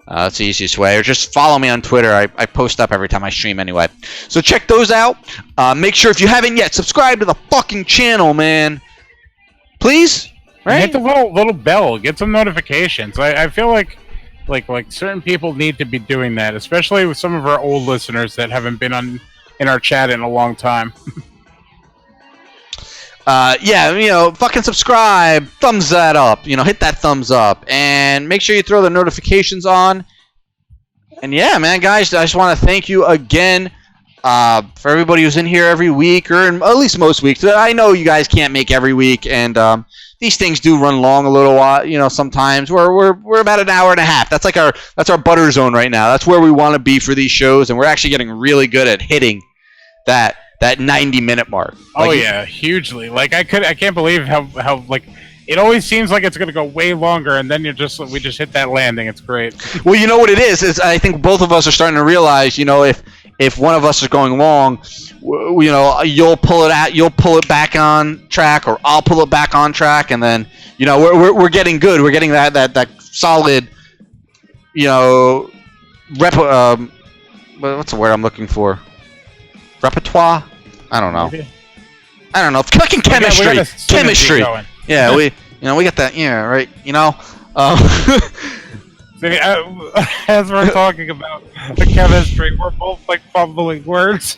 Speaker 2: That's the easiest way. Or just follow me on Twitter. I post up every time I stream anyway. So check those out. Make sure if you haven't yet, subscribe to the fucking channel, man. Please? Right?
Speaker 3: Hit the little bell. Get some notifications. I feel like certain people need to be doing that, especially with some of our old listeners that haven't been in our chat in a long time.
Speaker 2: Fucking subscribe, thumbs that up, hit that thumbs up, and make sure you throw the notifications on. And yeah, man, guys, I just want to thank you again for everybody who's in here every week, or at least most weeks. I know you guys can't make every week, and these things do run long a little while. Sometimes we're about an hour and a half. That's our butter zone right now. That's where we want to be for these shows, and we're actually getting really good at hitting that 90-minute mark.
Speaker 3: Hugely. Like I can't believe how like it always seems like it's gonna go way longer, and then we just hit that landing. It's great.
Speaker 2: Well, you know what it is I think both of us are starting to realize, if one of us is going long, you'll pull it back on track, or I'll pull it back on track, and then we're getting good. We're getting that solid, what's the word I'm looking for? Repertoire? I don't know. Fucking chemistry. Chemistry. Yeah, we got that. Yeah, right.
Speaker 3: As we're talking about the chemistry, we're both like fumbling words.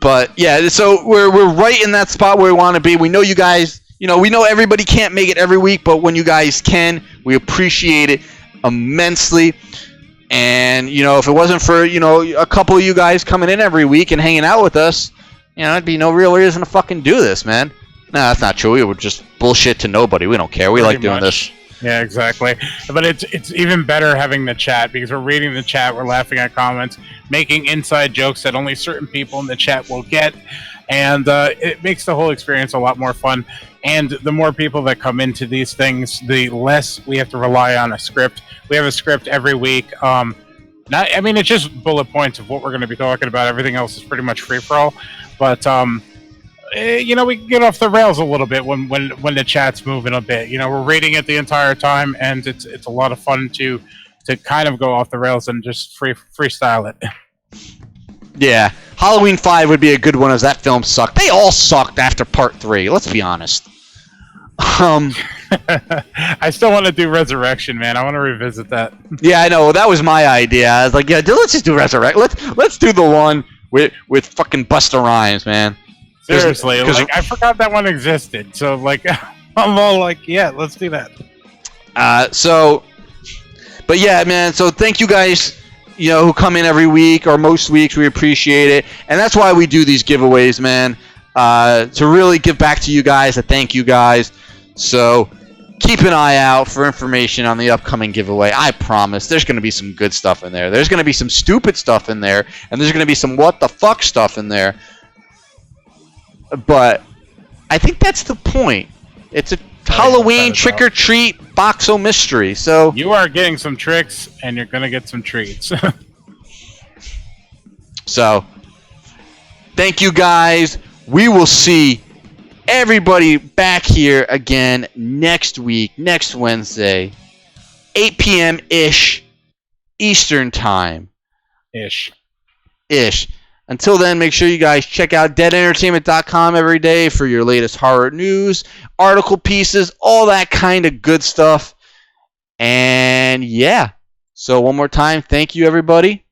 Speaker 2: But yeah, so we're right in that spot where we want to be. We know you guys. We know everybody can't make it every week, but when you guys can, we appreciate it immensely. And if it wasn't for a couple of you guys coming in every week and hanging out with us, there'd be no real reason to fucking do this, man. No, that's not true. We would just bullshit to nobody. We don't care. We like doing this.
Speaker 3: Yeah, exactly. But it's even better having the chat, because we're reading the chat, we're laughing at comments, making inside jokes that only certain people in the chat will get, and it makes the whole experience a lot more fun. And the more people that come into these things, the less we have to rely on a script. We have a script every week. It's just bullet points of what we're going to be talking about. Everything else is pretty much free for all. But we can get off the rails a little bit when the chat's moving a bit. We're reading it the entire time, and it's a lot of fun to kind of go off the rails and just freestyle it.
Speaker 2: Yeah, Halloween 5 would be a good one, as that film sucked. They all sucked after Part 3. Let's be honest.
Speaker 3: I still want to do Resurrection, man. I want to revisit that.
Speaker 2: Yeah, I know. That was my idea. I was like, yeah, let's just do Resurrect. Let's do the one with fucking Busta Rhymes, man.
Speaker 3: Seriously, like I forgot that one existed. So like, I'm all like, yeah, let's do that.
Speaker 2: But yeah, man. So thank you guys, who come in every week or most weeks. We appreciate it, and that's why we do these giveaways, man. To really give back to you guys, to thank you guys. So keep an eye out for information on the upcoming giveaway. I promise there's going to be some good stuff in there. There's going to be some stupid stuff in there, and there's going to be some what the fuck stuff in there. But I think that's the point. It's a Halloween trick-or-treat boxo mystery. So
Speaker 3: you are getting some tricks, and you're going to get some treats.
Speaker 2: So thank you guys. We will see everybody back here again next week, next Wednesday, 8 p.m.-ish Eastern Time.
Speaker 3: Ish.
Speaker 2: Until then, make sure you guys check out deadentertainment.com every day for your latest horror news, article pieces, all that kind of good stuff. And yeah. So one more time, thank you, everybody.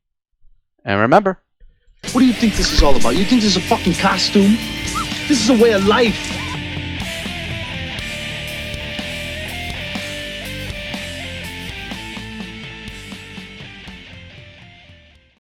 Speaker 2: And remember,
Speaker 1: What do you think this is all about? You think this is a fucking costume? This is a way of life.